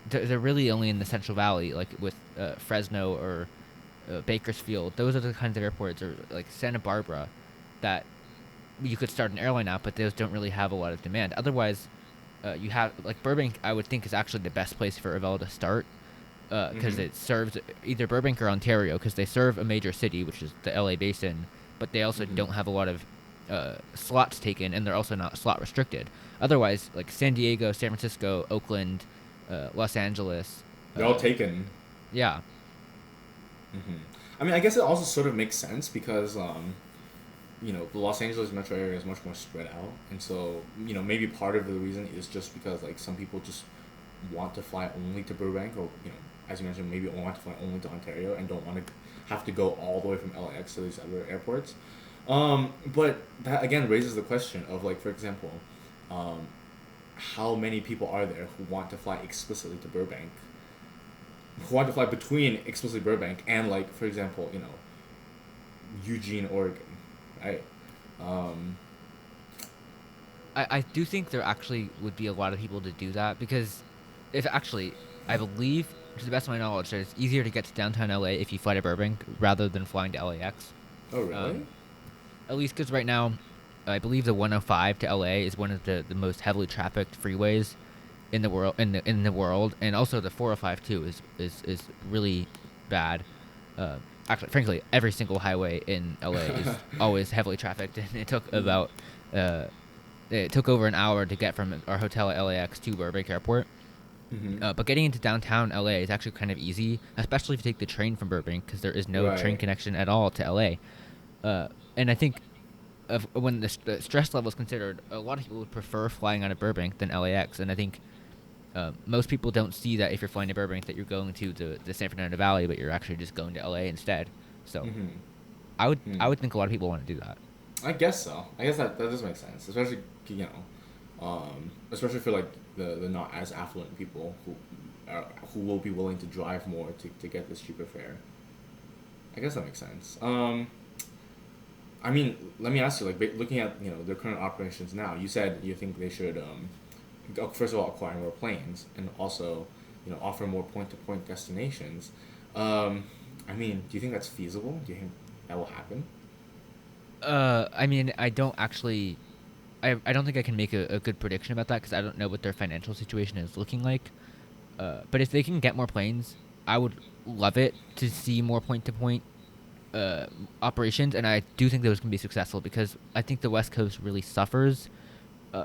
Speaker 1: they're really only in the Central Valley, like with Fresno or Bakersfield. Those are the kinds of airports, or like Santa Barbara, that you could start an airline at, but those don't really have a lot of demand. Otherwise, you have like Burbank. I would think is actually the best place for Avelo to start because
Speaker 2: Mm-hmm.
Speaker 1: it serves either Burbank or Ontario because they serve a major city, which is the LA basin, but they also
Speaker 2: Mm-hmm.
Speaker 1: don't have a lot of slots taken, and they're also not slot restricted. Otherwise, like San Diego, San Francisco, Oakland, Los Angeles,
Speaker 2: They're all
Speaker 1: uh,
Speaker 2: taken.
Speaker 1: yeah,
Speaker 2: Mm-hmm. I mean, I guess it also sort of makes sense because the Los Angeles metro area is much more spread out, and so maybe part of the reason is just because like some people just want to fly only to Burbank, or as you mentioned, maybe want to fly only to Ontario and don't want to have to go all the way from LAX to these other airports. But that again raises the question of like, for example, um, how many people are there who want to fly explicitly to Burbank, who want to fly between explicitly Burbank and like, for example, Eugene, Oregon, right? Um,
Speaker 1: I do think there actually would be a lot of people to do that because if actually, I believe, to the best of my knowledge, that it's easier to get to downtown LA if you fly to Burbank rather than flying to LAX.
Speaker 2: oh really?
Speaker 1: Um, at least because right now, I believe the 105 to LA is one of the most heavily trafficked freeways in the world and also the 405 too is really bad. Actually, frankly, every single highway in LA is always heavily trafficked, and uh, it took over an hour to get from our hotel at LAX to Burbank Airport.
Speaker 2: Mm-hmm.
Speaker 1: But getting into downtown LA is actually kind of easy, especially if you take the train from Burbank, because there is no train
Speaker 2: Right.
Speaker 1: connection at all to LA. And I think when the stress level is considered, a lot of people would prefer flying out of Burbank than LAX. And I think most people don't see that if you're flying to Burbank that you're going to the San Fernando Valley, but you're actually just going to LA instead. So
Speaker 2: Mm-hmm.
Speaker 1: I would think a lot of people want to do that.
Speaker 2: I guess so. I guess that does make sense, especially especially for like the not as affluent people who will be willing to drive more to get this cheaper fare. I guess that makes sense. I mean, let me ask you, like, looking at their current operations now, you said you think they should first of all acquire more planes and also offer more point to point destinations. Um, I mean, do you think that's feasible? Do you think that will happen?
Speaker 1: I mean, I don't actually. I don't think I can make a good prediction about that because I don't know what their financial situation is looking like. But if they can get more planes, I would love it to see more point to point operations, and I do think those can be successful because I think the West Coast really suffers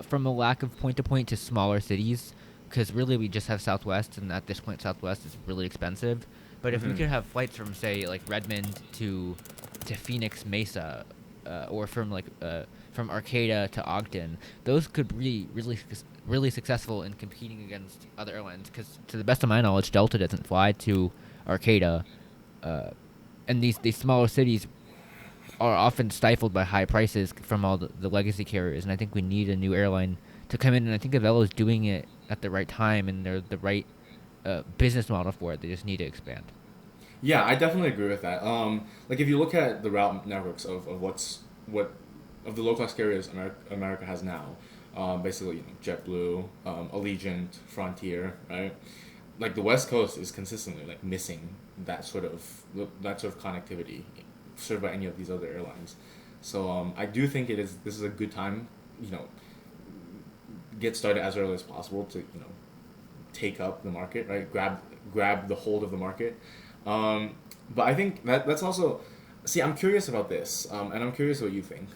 Speaker 1: from a lack of point to point to smaller cities. Because really, we just have Southwest, and at this point, Southwest is really expensive. But if we
Speaker 2: Mm-hmm.
Speaker 1: could have flights from, say, like Redmond to Phoenix Mesa, or from Arcata to Ogden, those could be really successful in competing against other airlines. Because to the best of my knowledge, Delta doesn't fly to Arcata, uh, and these smaller cities are often stifled by high prices from all the legacy carriers. And I think we need a new airline to come in. And I think Avelo is doing it at the right time, and they're the right business model for it. They just need to expand.
Speaker 2: Yeah, I definitely agree with that. Like if you look at the route networks what of the low cost carriers America has now, basically JetBlue, Allegiant, Frontier, right? Like the West Coast is consistently like missing that sort of connectivity served by any of these other airlines. So I do think this is a good time, you know, get started as early as possible to take up the market, right? Grab the hold of the market. Um, but I think that's also, see, I'm curious about this, and I'm curious what you think,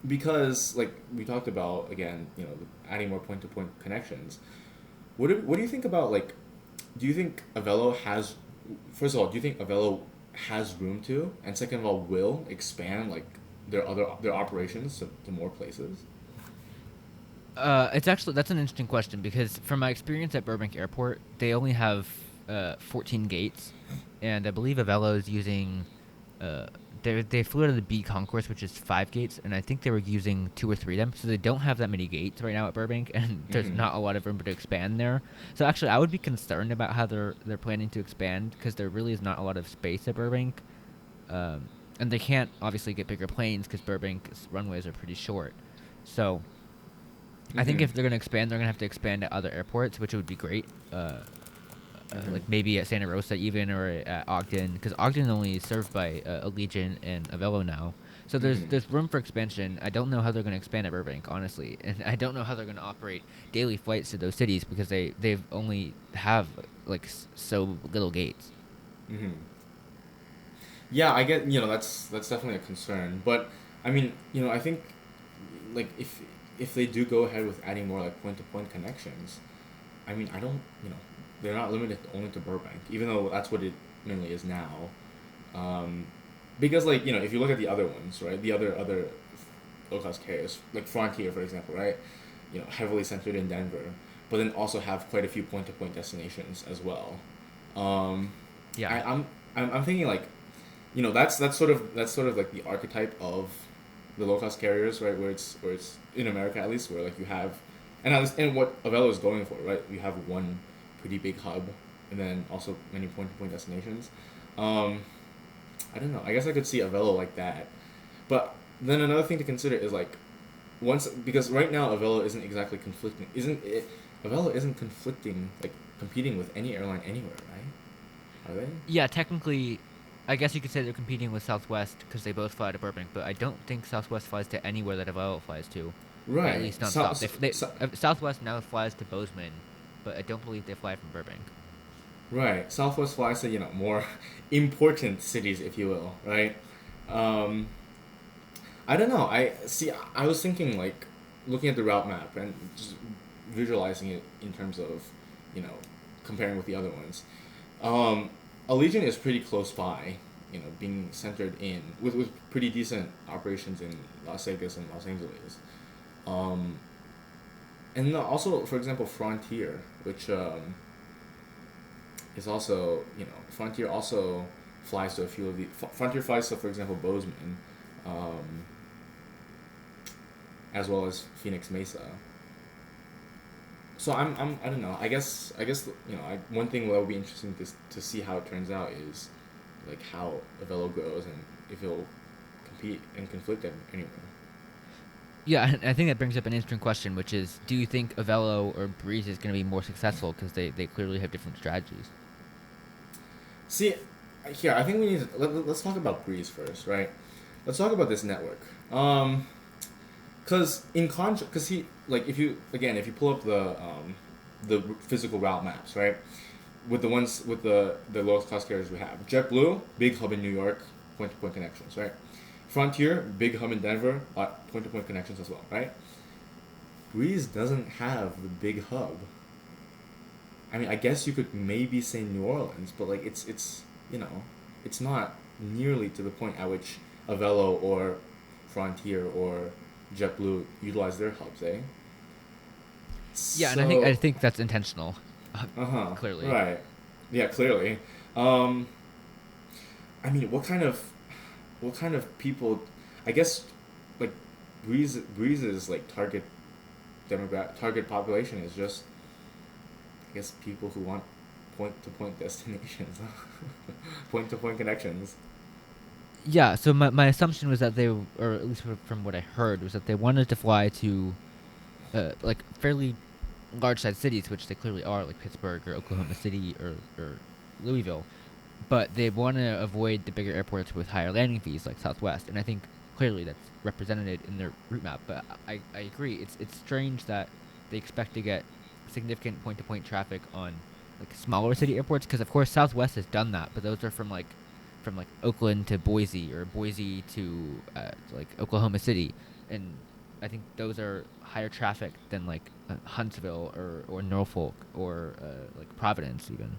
Speaker 2: because like we talked about again, adding more point to point connections. What do you think about like? Do you think Avelo has? First of all, do you think Avelo has room to, and second of all, will expand like their operations to more places?
Speaker 1: It's actually that's an interesting question because from my experience at Burbank Airport, they only have 14 gates, and I believe Avelo is using uh, they flew out of the B concourse, which is 5 gates, and I think they were using 2 or 3 of them. So they don't have that many gates right now at Burbank, and there's
Speaker 2: Mm-hmm.
Speaker 1: not a lot of room to expand there. So actually, I would be concerned about how they're planning to expand because there really is not a lot of space at Burbank, and they can't obviously get bigger planes because Burbank's runways are pretty short. So I think
Speaker 2: Mm-hmm.
Speaker 1: if they're going to expand, they're going to have to expand at other airports, which would be great.
Speaker 2: Mm-hmm.
Speaker 1: Like maybe at Santa Rosa even, or at Ogden, because Ogden only is served by Allegiant and Avelo now. So
Speaker 2: Mm-hmm.
Speaker 1: there's room for expansion. I don't know how they're going to expand at Burbank, honestly, and I don't know how they're going to operate daily flights to those cities because they've only have like so little gates.
Speaker 2: Mm-hmm. Yeah, I get, that's definitely a concern. But I mean, I think like if they do go ahead with adding more like point to point connections, I mean, I don't, they're not limited only to Burbank, even though that's what it mainly is now. Um, because like, if you look at the other ones, right, the other low cost carriers, like Frontier, for example, right, heavily centered in Denver, but then also have quite a few point to point destinations as well. Um,
Speaker 1: Yeah,
Speaker 2: I, I'm thinking like, that's sort of like the archetype of the low cost carriers, right? Where it's in America at least, where like you have, and at least, and what Avelo is going for, right? You have one pretty big hub, and then also many point to point destinations. Um, I don't know. I guess I could see Avelo like that, but then another thing to consider is like once, because right now Avelo isn't exactly conflicting, isn't it? Avelo isn't conflicting, like competing with any airline anywhere, right? Are they?
Speaker 1: yeah. Technically, I guess you could say they're competing with Southwest because they both fly to Burbank, but I don't think Southwest flies to anywhere that Avelo flies to. At
Speaker 2: Right.
Speaker 1: least nonstop. Southwest now flies to Bozeman, but I don't believe they fly from Burbank.
Speaker 2: Right. Southwest flies to, more important cities, if you will, right? Um, I don't know. I see. I was thinking like looking at the route map and just visualizing it in terms of, you know, comparing with the other ones. Um, Allegiant is pretty close by, being centered in with pretty decent operations in Las Vegas and Los Angeles. Um, and also, for example, Frontier, which is also, Frontier also flies to a few of the Frontier flies to, for example, Bozeman, um, as well as Phoenix Mesa. So I don't know. I guess one thing that will be interesting to see how it turns out is like how Avelo grows and if it'll compete and conflict anywhere.
Speaker 1: Yeah, I think that brings up an interesting question, which is, do you think Avello or Breeze is going to be more successful because they clearly have different strategies?
Speaker 2: See, here I think we need to let's talk about Breeze first, right? Let's talk about this network. Because because he like if you pull up the physical route maps, right? With the ones with the lowest cost carriers we have, JetBlue, big hub in New York, point to point connections, right? Frontier, big hub in Denver, point to point connections as well, right? Breeze doesn't have the big hub. I mean, I guess you could maybe say New Orleans, but like it's it's not nearly to the point at which Avelo or Frontier or JetBlue utilize their hubs, eh?
Speaker 1: Yeah, and I
Speaker 2: So,
Speaker 1: think that's intentional,
Speaker 2: uh huh,
Speaker 1: clearly.
Speaker 2: right, yeah, clearly. Um, I mean, what kind of people? I guess like Breeze's like target population is just, I guess, people who want point to point destinations, point to point connections.
Speaker 1: Yeah, so my assumption was that or at least from what I heard, was that they wanted to fly to like fairly large sized cities, which they clearly are, like Pittsburgh or Oklahoma City or Louisville, but they want to avoid the bigger airports with higher landing fees like Southwest, and I think clearly that's represented in their route map. But I agree, it's strange that they expect to get significant point to point traffic on like smaller city airports, because of course Southwest has done that, but those are from like Oakland to Boise, or Boise to like Oklahoma City, and I think those are higher traffic than like Huntsville or Norfolk or like Providence even.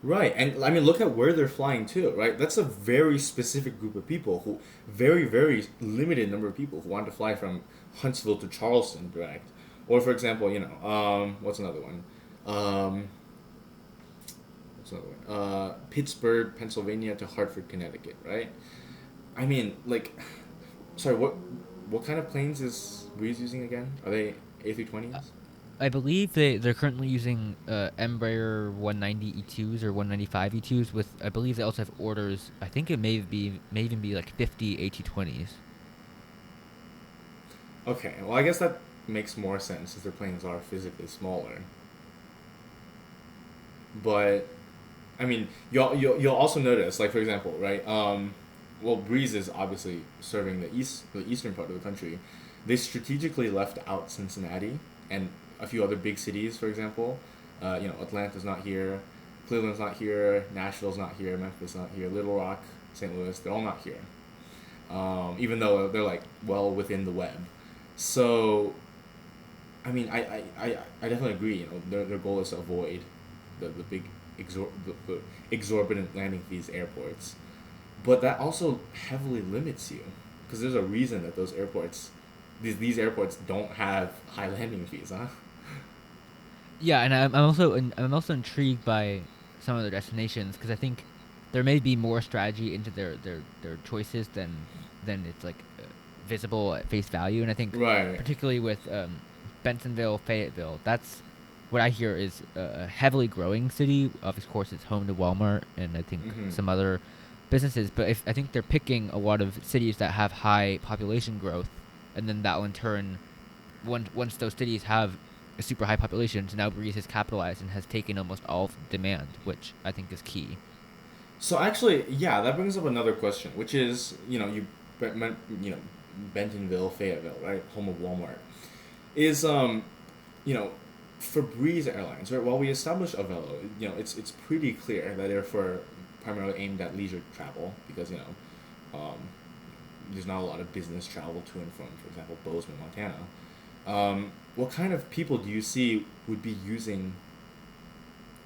Speaker 2: Right, and I mean, look at where they're flying to, right? That's a very specific group of people who, very, very limited number of people who want to fly from Huntsville to Charleston direct. Or, for example, what's another one? Um, what's another one? Pittsburgh, Pennsylvania to Hartford, Connecticut, right? I mean, like, sorry, what kind of planes is Breeze using again? Are they A320s?
Speaker 1: I believe they're currently using Embraer 190 E2s or 195 E2s with, I believe they also have orders. I think it may even be like 50 A220s.
Speaker 2: Okay, well, I guess that makes more sense since their planes are physically smaller. But I mean, you'll also notice, like for example, right? Well, Breeze is obviously serving the eastern part of the country. They strategically left out Cincinnati and a few other big cities, for example. Atlanta's not here, Cleveland's not here, Nashville's not here, Memphis not here, Little Rock, St. Louis, they're all not here. Even though they're like well within the web. So, I mean, I definitely agree. Their goal is to avoid the big the exorbitant landing fees airports, but that also heavily limits you because there's a reason that these airports don't have high landing fees, huh?
Speaker 1: Yeah, and I'm also intrigued by some of their destinations because I think there may be more strategy into their choices than it's like visible at face value, and I think
Speaker 2: Right.
Speaker 1: particularly with Bentonville, Fayetteville, that's what I hear is a heavily growing city. Of course, it's home to Walmart and I think
Speaker 2: Mm-hmm.
Speaker 1: some other businesses, but if I think they're picking a lot of cities that have high population growth, and then that will in turn once those cities have a super high population, so now Breeze has capitalized and has taken almost all of the demand, which I think is key.
Speaker 2: So actually, yeah, that brings up another question, which is you know Bentonville, Fayetteville, right, home of Walmart, is you know for Breeze Airlines, right? While we established Avelo, it's pretty clear that they're for primarily aimed at leisure travel because um, there's not a lot of business travel to and from, for example, Bozeman, Montana. What kind of people do you see would be using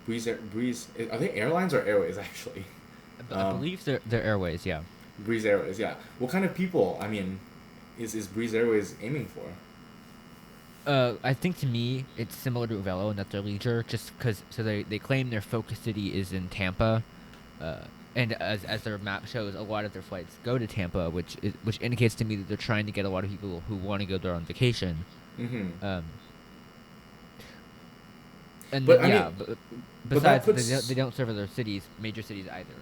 Speaker 2: Breeze? Are they airlines or airways actually?
Speaker 1: I
Speaker 2: Um,
Speaker 1: believe they're Airways, yeah.
Speaker 2: Breeze Airways, yeah. What kind of people? I mean, is Breeze Airways aiming for?
Speaker 1: I think to me it's similar to Avelo and that they're leisure, just because so they claim their focus city is in Tampa, uh, and as their map shows, a lot of their flights go to Tampa, which indicates to me that they're trying to get a lot of people who want to go there on vacation.
Speaker 2: Mm-hmm.
Speaker 1: Um, and
Speaker 2: But
Speaker 1: then
Speaker 2: I mean,
Speaker 1: yeah, but
Speaker 2: but that
Speaker 1: besides
Speaker 2: puts
Speaker 1: they don't serve other major cities either.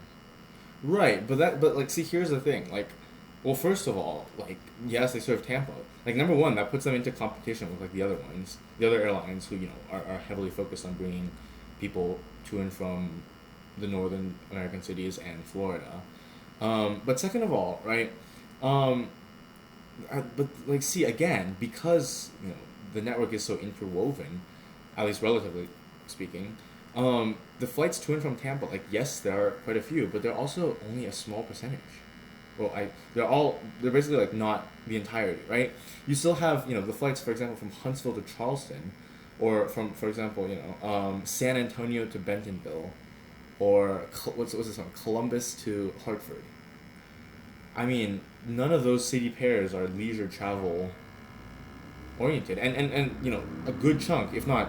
Speaker 2: right. But like, see, here's the thing. Like, well, first of all, like, yes, they serve Tampa. Like, number one, that puts them into competition with like the other ones, the other airlines who are heavily focused on bringing people to and from the northern American cities and Florida. But second of all, right? Um, but like, see again, because the network is so interwoven, at least relatively speaking. The flights to and from Tampa, like yes, there are quite a few, but they're also only a small percentage. Well, they're basically like not the entirety, right? You still have the flights, for example, from Huntsville to Charleston, or from, for example, San Antonio to Bentonville, or what's this one, Columbus to Hartford. I mean, none of those city pairs are leisure travel oriented, and a good chunk, if not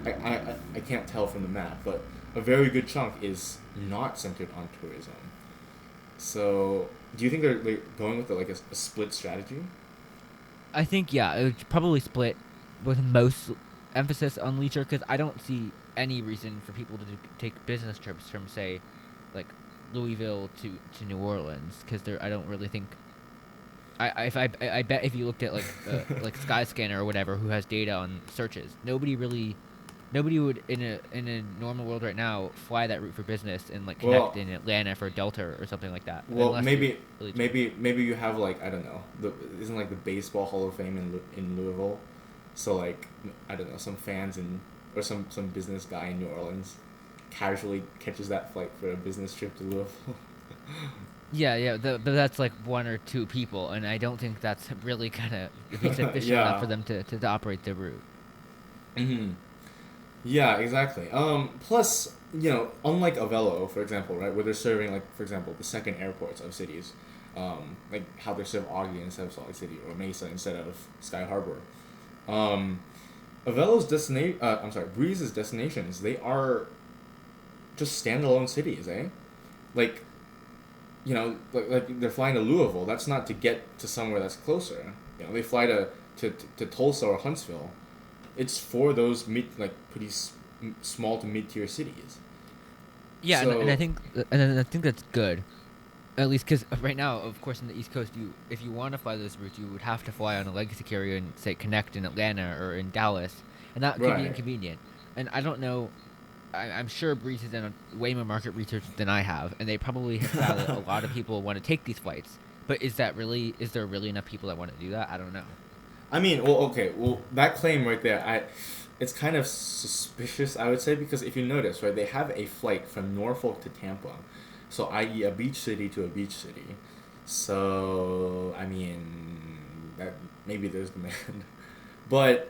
Speaker 2: I can't tell from the map, but a very good chunk is not centered on tourism. So, do you think they're going with a split strategy?
Speaker 1: I think yeah, it would probably split with most emphasis on leisure because I don't see any reason for people to take business trips from say, like Louisville to New Orleans because I don't really think. I bet if you looked at like Skyscanner or whatever who has data on searches, nobody would in a normal world right now fly that route for business and like connect
Speaker 2: Well,
Speaker 1: in Atlanta for Delta or something like that
Speaker 2: well,
Speaker 1: unless you're
Speaker 2: maybe
Speaker 1: really doing.
Speaker 2: maybe you have like I don't know isn't like the baseball Hall of Fame in Louisville, so like I don't know some fans in or some business guy in New Orleans casually catches that flight for a business trip to Louisville.
Speaker 1: Yeah, yeah, but that's like one or two people, and I don't think that's really gonna be sufficient enough
Speaker 2: Yeah.
Speaker 1: for them to operate the route.
Speaker 2: Hmm. Yeah, exactly. Plus, unlike Avelo, for example, right, where they're serving, like, for example, the second airports of cities, like how they serve Augie instead of Salt Lake City or Mesa instead of Sky Harbor. Um, Breeze's destinations, they are just standalone cities, eh? Like, like they're flying to Louisville. That's not to get to somewhere that's closer. They fly to Tulsa or Huntsville. It's for those pretty small to mid tier cities.
Speaker 1: Yeah, and I
Speaker 2: So
Speaker 1: think and I think that's good. At least because right now, of course, in the East Coast, if you want to fly those routes, you would have to fly on a legacy carrier and say connect in Atlanta or in Dallas, and that could be
Speaker 2: Right.
Speaker 1: inconvenient. And I don't know. I'm sure Breeze has done way more market research than I have, and they probably have found that a lot of people want to take these flights. But is there really enough people that want to do that? I don't know.
Speaker 2: I mean, well, okay, well, that claim right there, it's kind of suspicious, I would say, because if you notice, right, they have a flight from Norfolk to Tampa, so i.e. a beach city to a beach city. So, I mean, that maybe there's demand. But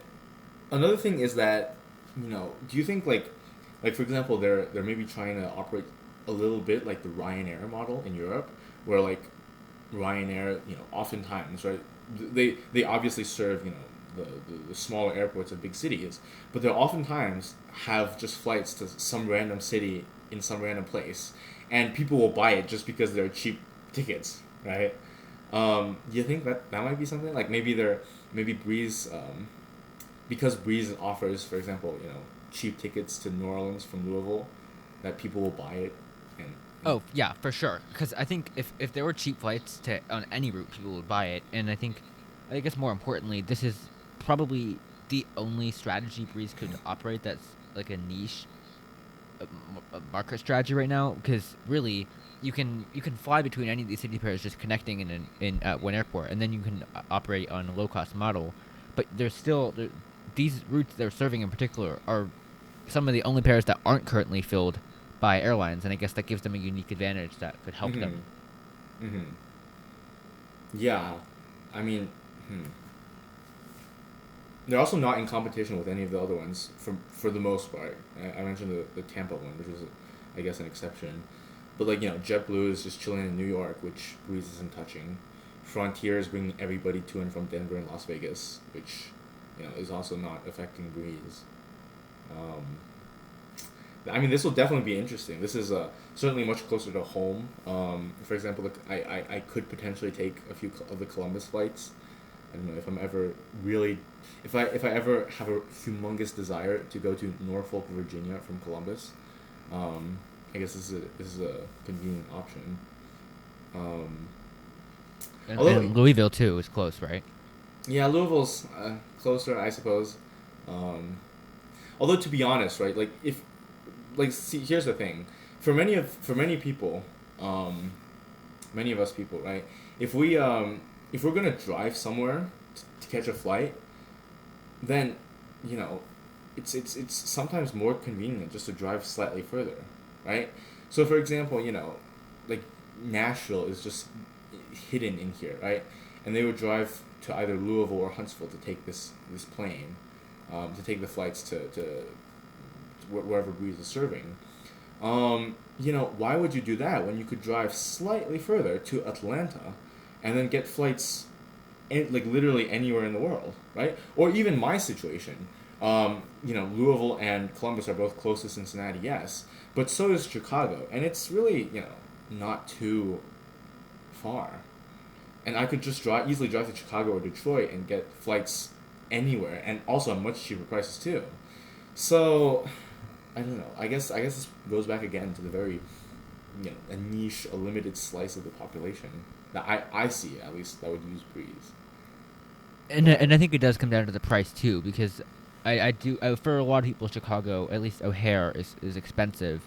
Speaker 2: another thing is that, do you think like for example, they're maybe trying to operate a little bit like the Ryanair model in Europe, where like Ryanair, oftentimes, right, they obviously serve, the smaller airports of big cities, but they'll oftentimes have just flights to some random city in some random place, and people will buy it just because they're cheap tickets, right? Do you think that might be something like maybe Breeze, because Breeze offers, for example, cheap tickets to New Orleans from Louisville, that people will buy it, and
Speaker 1: Oh yeah, for sure. Because I think if there were cheap flights to on any route, people would buy it. And I guess more importantly, this is probably the only strategy Breeze could operate that's like a niche market strategy right now. Because really, you can fly between any of these city pairs just connecting in at one airport, and then you can operate on a low cost model. But there's still these routes they're serving in particular are some of the only pairs that aren't currently filled by airlines, and I guess that gives them a unique advantage that could help
Speaker 2: mm-hmm,
Speaker 1: them.
Speaker 2: mm-hmm. Yeah, I mean, hmm. They're also not in competition with any of the other ones for the most part. I mentioned the Tampa one, which was, I guess, an exception. But like JetBlue is just chilling in New York, which Breeze isn't touching. Frontier is bringing everybody to and from Denver and Las Vegas, which is also not affecting Breeze. Um, I mean, this will definitely be interesting. This is certainly much closer to home. For example, I could potentially take a few of the Columbus flights. I don't know if I'm ever really, if I ever have a humongous desire to go to Norfolk, Virginia from Columbus. I guess this is a convenient option. Um, although
Speaker 1: And Louisville too is close, right?
Speaker 2: yeah, Louisville's closer, I suppose. Um, although to be honest, right, like if like see here's the thing, for many people, um, many of us people, right, if if we're gonna drive somewhere to catch a flight, then you know it's sometimes more convenient just to drive slightly further, right? So for example, like Nashville is just hidden in here, right? And they would drive to either Louisville or Huntsville to take this plane, to take the flights to wherever Breeze is serving. Why would you do that when you could drive slightly further to Atlanta, and then get flights, like literally anywhere in the world, right? Or even my situation. Louisville and Columbus are both close to Cincinnati, yes, but so is Chicago, and it's really not too far, and I could just easily drive to Chicago or Detroit and get flights anywhere, and also at much cheaper prices too. So I don't know. I guess this goes back again to the very a niche, a limited slice of the population that I see at least that would use Breeze.
Speaker 1: And I think it does come down to the price too, because I do for a lot of people, Chicago, at least O'Hare is expensive,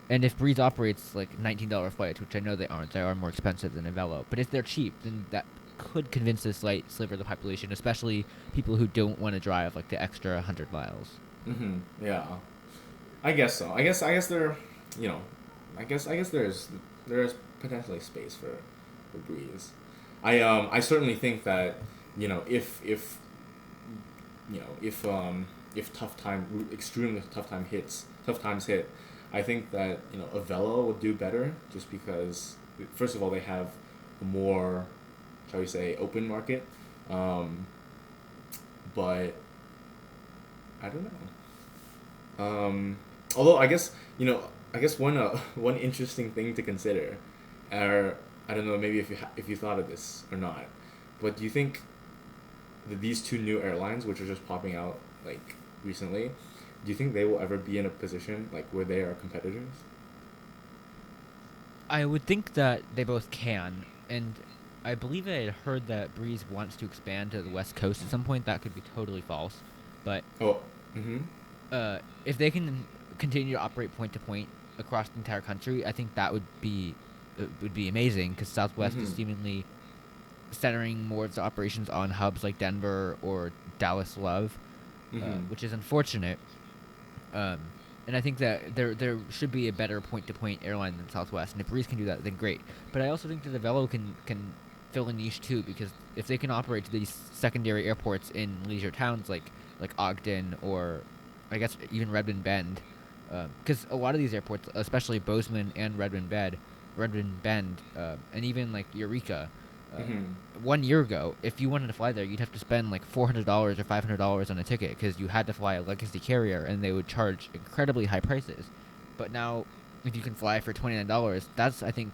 Speaker 1: and if Breeze operates like $19 flights, which I know they are more expensive than Avelo, but if they're cheap, then that could convince a slight sliver of the population, especially people who don't want to drive like the extra 100 miles.
Speaker 2: Yeah, I guess so. I guess there, you know, I guess there's potentially space for Breeze. I certainly think that if if extremely tough times hit, I think that Avelo would do better just because first of all they have a more, shall we say, open market, um, but I don't know. Although I guess one interesting thing to consider, are I don't know maybe if you thought of this or not, but do you think that these two new airlines which are just popping out like recently, do you think they will ever be in a position like where they are competitors?
Speaker 1: I would think that they both can, and I believe I had heard that Breeze wants to expand to the West Coast at some point. That could be totally false, but
Speaker 2: Oh, mm-hmm.
Speaker 1: if they can continue to operate point to point across the entire country, I think that would be amazing because Southwest is
Speaker 2: Mm-hmm.
Speaker 1: seemingly centering more of the operations on hubs like Denver or Dallas Love,
Speaker 2: Mm-hmm.
Speaker 1: which is unfortunate. Um, and I think that there should be a better point to point airline than Southwest. And if Breeze can do that, then great. But I also think that Avelo can fill a niche too, because if they can operate to these secondary airports in leisure towns like Ogden or I guess even Redmond Bend, because a lot of these airports, especially Bozeman and Redmond Bend, and even like Eureka. Uh,
Speaker 2: Mm-hmm.
Speaker 1: 1 year ago, if you wanted to fly there, you'd have to spend like $400 or $500 on a ticket because you had to fly a legacy carrier, and they would charge incredibly high prices. But now, if you can fly for $29, that's I think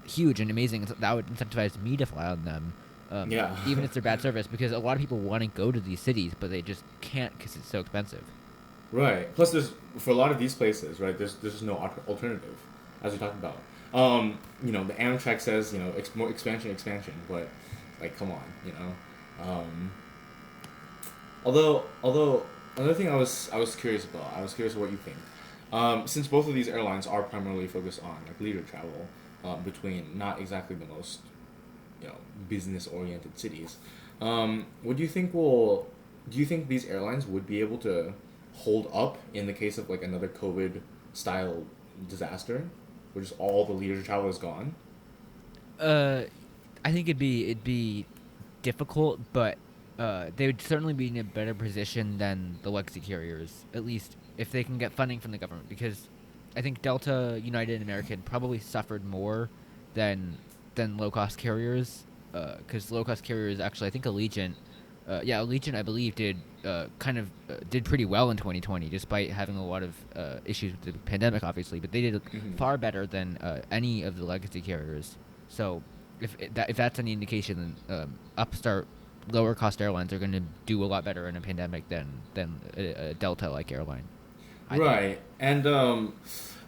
Speaker 1: huge and amazing. That would incentivize me to fly on them,
Speaker 2: Yeah.
Speaker 1: even if they're bad service, because a lot of people want to go to these cities, but they just can't because it's so expensive.
Speaker 2: Right. Plus, there's for a lot of these places, right? There's no alternative, as we talked about. The Amtrak says more expansion, but like, come on, you know. Although another thing I was curious about, I was curious what you think. Since both of these airlines are primarily focused on like leisure travel, between not exactly the most business oriented cities, what do you think will do you think these airlines would be able to hold up in the case of like another COVID style disaster, where just all the leisure travel is gone?
Speaker 1: Uh, I think it'd be difficult, but they would certainly be in a better position than the legacy carriers, at least if they can get funding from the government. Because I think Delta, United, and American probably suffered more than low cost carriers. Because low cost carriers actually, I think Allegiant, yeah, Allegiant, I believe did pretty well in 2020, despite having a lot of issues with the pandemic, obviously. But they did
Speaker 2: Hmm.
Speaker 1: far better than any of the legacy carriers. So if that's any indication, then upstart lower cost airlines are going to do a lot better in a pandemic than a Delta like airline. I think.
Speaker 2: Right. And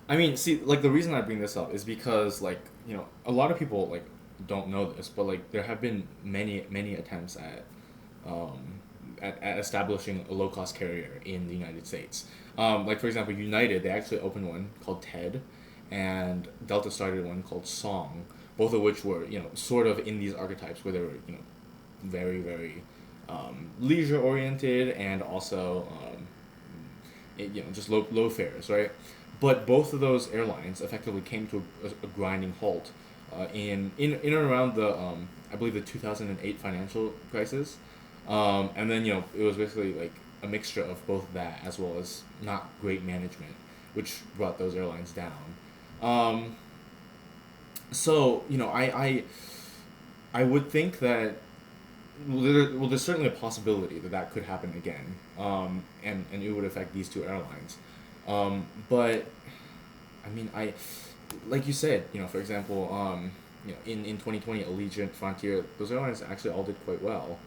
Speaker 2: I mean, see, like the reason I bring this up is because like, a lot of people like don't know this, but like there have been many attempts um at establishing a low cost carrier in the United States. Like for example, United, they actually opened one called TED, and Delta started one called Song, both of which were sort of in these archetypes where they were very leisure oriented, and also just low fares, right? But both of those airlines effectively came to a grinding halt in and around the I believe the 2008 financial crisis, and then it was basically like a mixture of both that as well as not great management, which brought those airlines down. Um, so I would think that there's certainly a possibility that that could happen again, and it would affect these two airlines. But I mean, like you said, for example, in 2020, Allegiant, Frontier, those airlines actually all did quite well.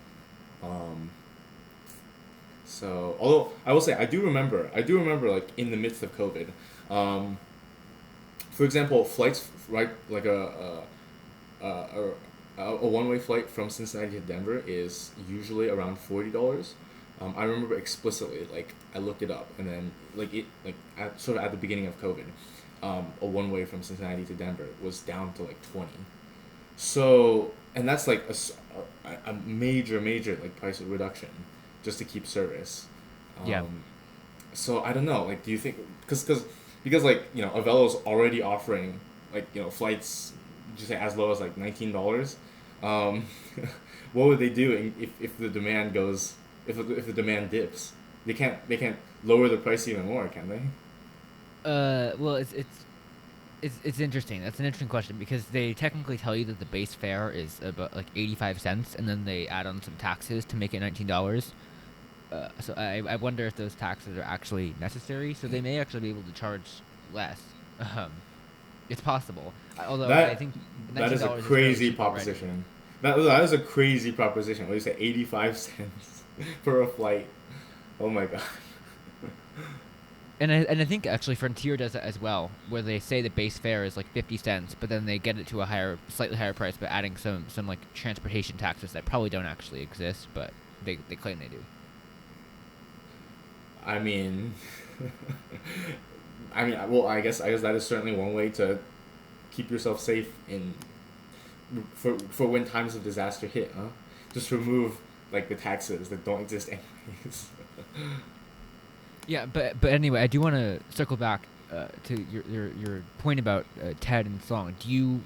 Speaker 2: Um, although I will say, I do remember, like in the midst of COVID, um, for example, flights, right, like a one-way flight from Cincinnati to Denver is usually around $40. I remember explicitly, like I looked it up, and then sort of at the beginning of COVID, a one-way from Cincinnati to Denver was down to like 20. So, and that's like a major like price reduction just to keep service.
Speaker 1: Yeah.
Speaker 2: Um, so I don't know. Like, do you think because like Avelo's already offering like flights just say as low as like $19. Um, what would they do if the demand goes if the demand dips? They can't lower the price even more, can they?
Speaker 1: Well, it's interesting. That's an interesting question because they technically tell you that the base fare is about like 85 cents, and then they add on some taxes to make it $19. So I wonder if those taxes are actually necessary. So they may actually be able to charge less. Um, it's possible. Although I
Speaker 2: That
Speaker 1: think
Speaker 2: that is a
Speaker 1: $19 is fairly
Speaker 2: crazy
Speaker 1: cheap already.
Speaker 2: proposition. That is a crazy proposition. What do you say? 85 cents for a flight. Oh my god.
Speaker 1: And I think actually Frontier does that as well, where they say the base fare is like 50 cents, but then they get it to a slightly higher price, by adding some like transportation taxes that probably don't actually exist, but they claim they do.
Speaker 2: I mean, well, I guess that is certainly one way to keep yourself safe in for when times of disaster hit, huh? Just remove like the taxes that don't exist anyways.
Speaker 1: Yeah, but anyway, I do want to circle back to your point about Ted and Song. You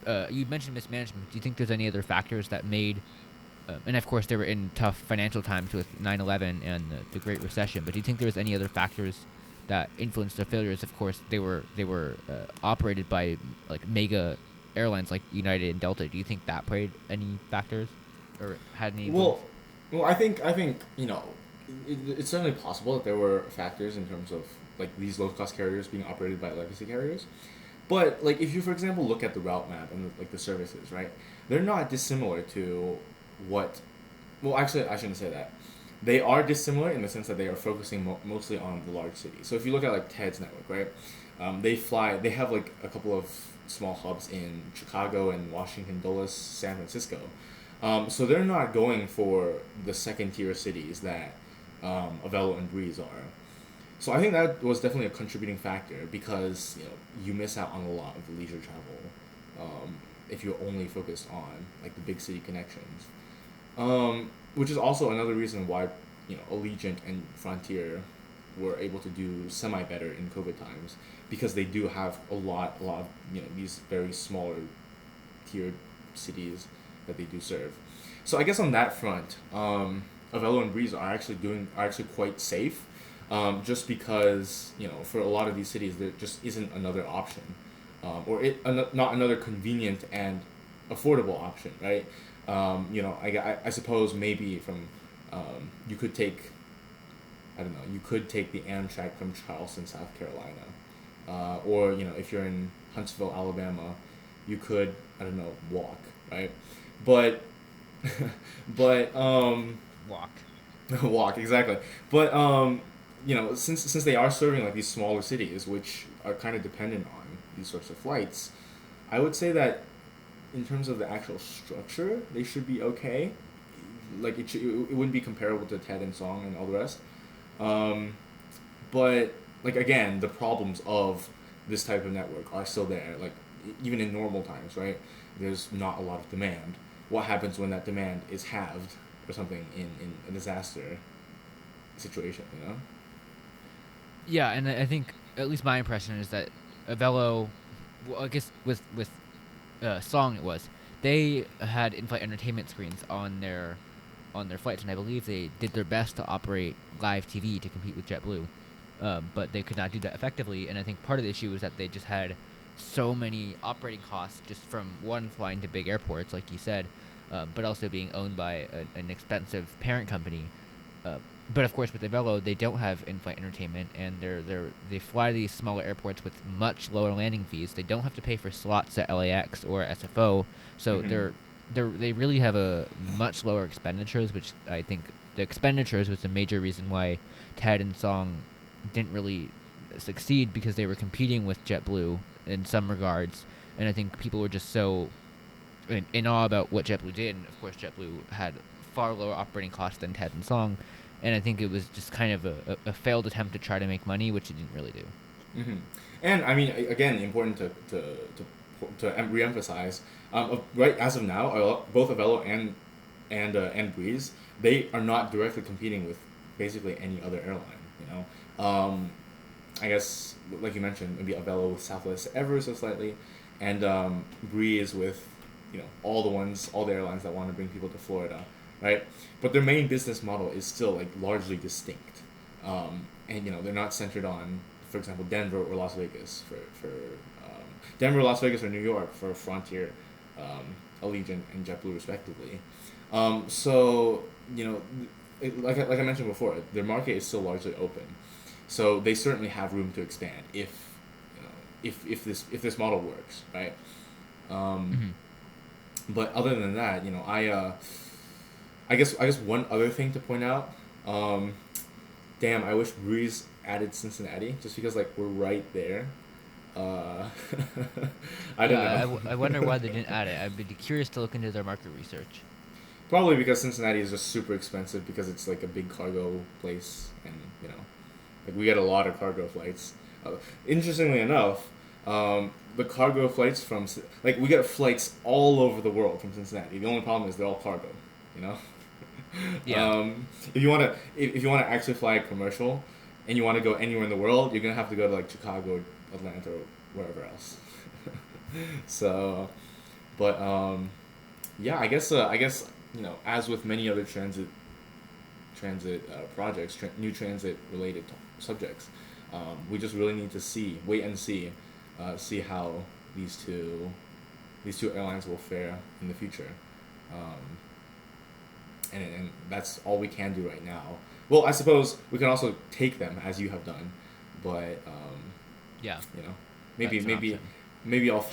Speaker 1: mentioned mismanagement. Do you think there's any other factors that made and of course they were in tough financial times with 9/11 and the Great Recession, but do you think there was any other factors that influenced their failures? Of course, they were operated by like mega airlines like United and Delta. Do you think that played any factors or had any influence?
Speaker 2: Well, well, I think it's certainly possible that there were factors in terms of like these low cost carriers being operated by legacy carriers. But like if you for example look at the route map and like the services, right? They're not dissimilar to what. Well, actually, I shouldn't say that. They are dissimilar in the sense that they are focusing mostly on the large cities. So if you look at like Ted's network, right? They fly. They have like a couple of small hubs in Chicago and Washington Dulles, San Francisco. So they're not going for the second tier cities that Avelo and Breeze are. So I think that was definitely a contributing factor because you miss out on a lot of the leisure travel if you're only focused on like the big city connections. Which is also another reason why Allegiant and Frontier were able to do semi better in COVID times because they do have a lot of these very smaller tiered cities that they do serve. So I guess on that front, Avelo and Breeze are actually quite safe, just because for a lot of these cities there just isn't another option, not another convenient and affordable option, right? I suppose maybe from you could take I don't know you could take the Amtrak from Charleston, South Carolina, or if you're in Huntsville, Alabama, you could I don't know walk, right? But but
Speaker 1: Walk.
Speaker 2: walk exactly. But since they are serving like these smaller cities, which are kind of dependent on these sorts of flights, I would say that in terms of the actual structure, they should be okay. Like it wouldn't be comparable to Ted and Song and all the rest. Um, but like again, the problems of this type of network are still there. Like even in normal times, right? There's not a lot of demand. What happens when that demand is halved or something in a disaster situation?
Speaker 1: Yeah, and I think at least my impression is that Avello, well, I guess with Song it was they had in-flight entertainment screens on their flights, and I believe they did their best to operate live TV to compete with JetBlue, but they could not do that effectively. And I think part of the issue was that they just had so many operating costs just from one flying to big airports, like you said, but also being owned by an expensive parent company. Uh, but of course, with Avelo, they don't have in-flight entertainment, and they fly to these smaller airports with much lower landing fees. They don't have to pay for slots at LAX or SFO, so
Speaker 2: Mm-hmm.
Speaker 1: they really have a much lower expenditures, which I think the expenditures was a major reason why Ted and Song didn't really succeed because they were competing with JetBlue in some regards, and I think people were just so in awe about what JetBlue did, and of course JetBlue had far lower operating costs than Ted and Song, and I think it was just kind of a failed attempt to try to make money, which it didn't really do.
Speaker 2: Mm-hmm. And I mean, again, important to reemphasize, right as of now, both Avello and Breeze, they are not directly competing with basically any other airline. I guess like you mentioned, maybe Avello with Southwest ever so slightly, and Breeze with all the airlines that want to bring people to Florida, right? But their main business model is still like largely distinct, and they're not centered on, for example, Denver or Las Vegas Denver, Las Vegas, or New York for Frontier, Allegiant, and JetBlue respectively. So like I mentioned before, their market is still largely open, so they certainly have room to expand if this model works, right? Um,
Speaker 1: Hmm.
Speaker 2: but other than that, I guess one other thing to point out. Damn, I wish Breeze added Cincinnati just because like we're right there. Uh, I don't
Speaker 1: Yeah,
Speaker 2: know.
Speaker 1: I wonder why they didn't add it. I'd be curious to look into their market research.
Speaker 2: Probably because Cincinnati is just super expensive because it's like a big cargo place, and you know, like we get a lot of cargo flights. Uh, Interestingly enough, the cargo flights from like we get flights all over the world from Cincinnati. The only problem is they're all cargo, you know.
Speaker 1: Yeah.
Speaker 2: If you wanna actually fly a commercial, and you want to go anywhere in the world, you're gonna have to go to like Chicago, Atlanta, or wherever else. So, but yeah, I guess as with many other transit projects, new transit related subjects, we just really need to wait and see how these two these two airlines will fare in the future. Um, and that's all we can do right now. Well, I suppose we can also take them as you have done, but
Speaker 1: Yeah,
Speaker 2: you know, maybe
Speaker 1: that's an
Speaker 2: maybe
Speaker 1: option.
Speaker 2: maybe I'll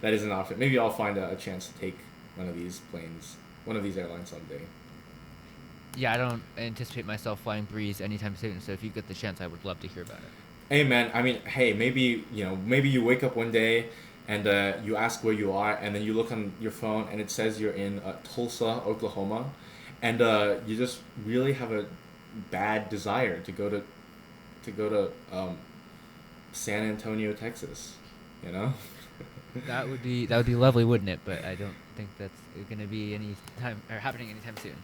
Speaker 2: that is an option. Maybe I'll find a chance to take one of these airlines someday.
Speaker 1: Yeah, I don't anticipate myself flying Breeze anytime soon. So if you get the chance, I would love to hear about it.
Speaker 2: Hey man, I mean, hey, maybe you wake up one day and you ask where you are, and then you look on your phone and it says you're in Tulsa, Oklahoma, and you just really have a bad desire to go to San Antonio, Texas, you know?
Speaker 1: That would be lovely, wouldn't it? But I don't think that's going to be any time or happening anytime soon.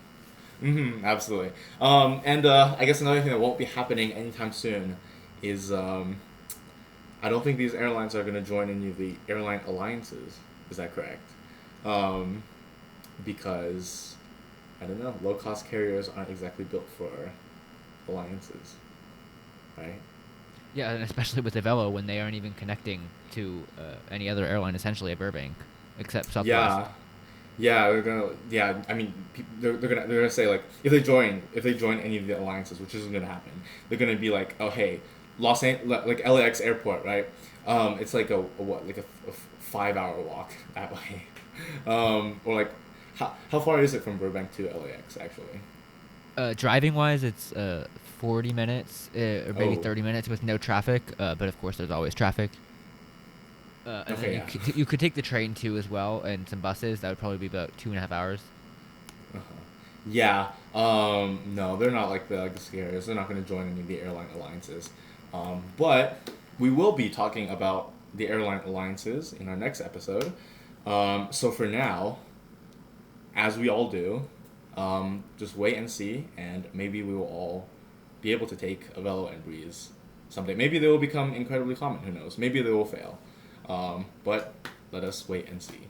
Speaker 2: Absolutely. And I guess another thing that won't be happening anytime soon is I don't think these airlines are going to join any of the airline alliances. Is that correct? Um, because I don't know, low cost carriers aren't exactly built for alliances, right?
Speaker 1: Yeah, and especially with Avelo when they aren't even connecting to any other airline essentially at Burbank except Southwest.
Speaker 2: Yeah, yeah, they're gonna. Yeah, I mean, they're gonna say like if they join any of the alliances, which isn't gonna happen, they're gonna be like, oh hey, like LAX airport, right? It's like a what like a 5 hour walk that way, or like how far is it from Burbank to LAX actually?
Speaker 1: Driving wise, it's 40 minutes or maybe
Speaker 2: Oh,
Speaker 1: 30 minutes with no traffic. But of course, there's always traffic. And then
Speaker 2: okay, yeah.
Speaker 1: you could take the train too as well, and some buses. That would probably be about 2.5 hours.
Speaker 2: Uh-huh. Yeah. No, they're not like the legacy carriers. They're not going to join any of the airline alliances. But we will be talking about the airline alliances in our next episode. So for now, as we all do, just wait and see, and maybe we will all be able to take Avelo and Breeze someday. Maybe they will become incredibly common. Who knows? Maybe they will fail. But let us wait and see.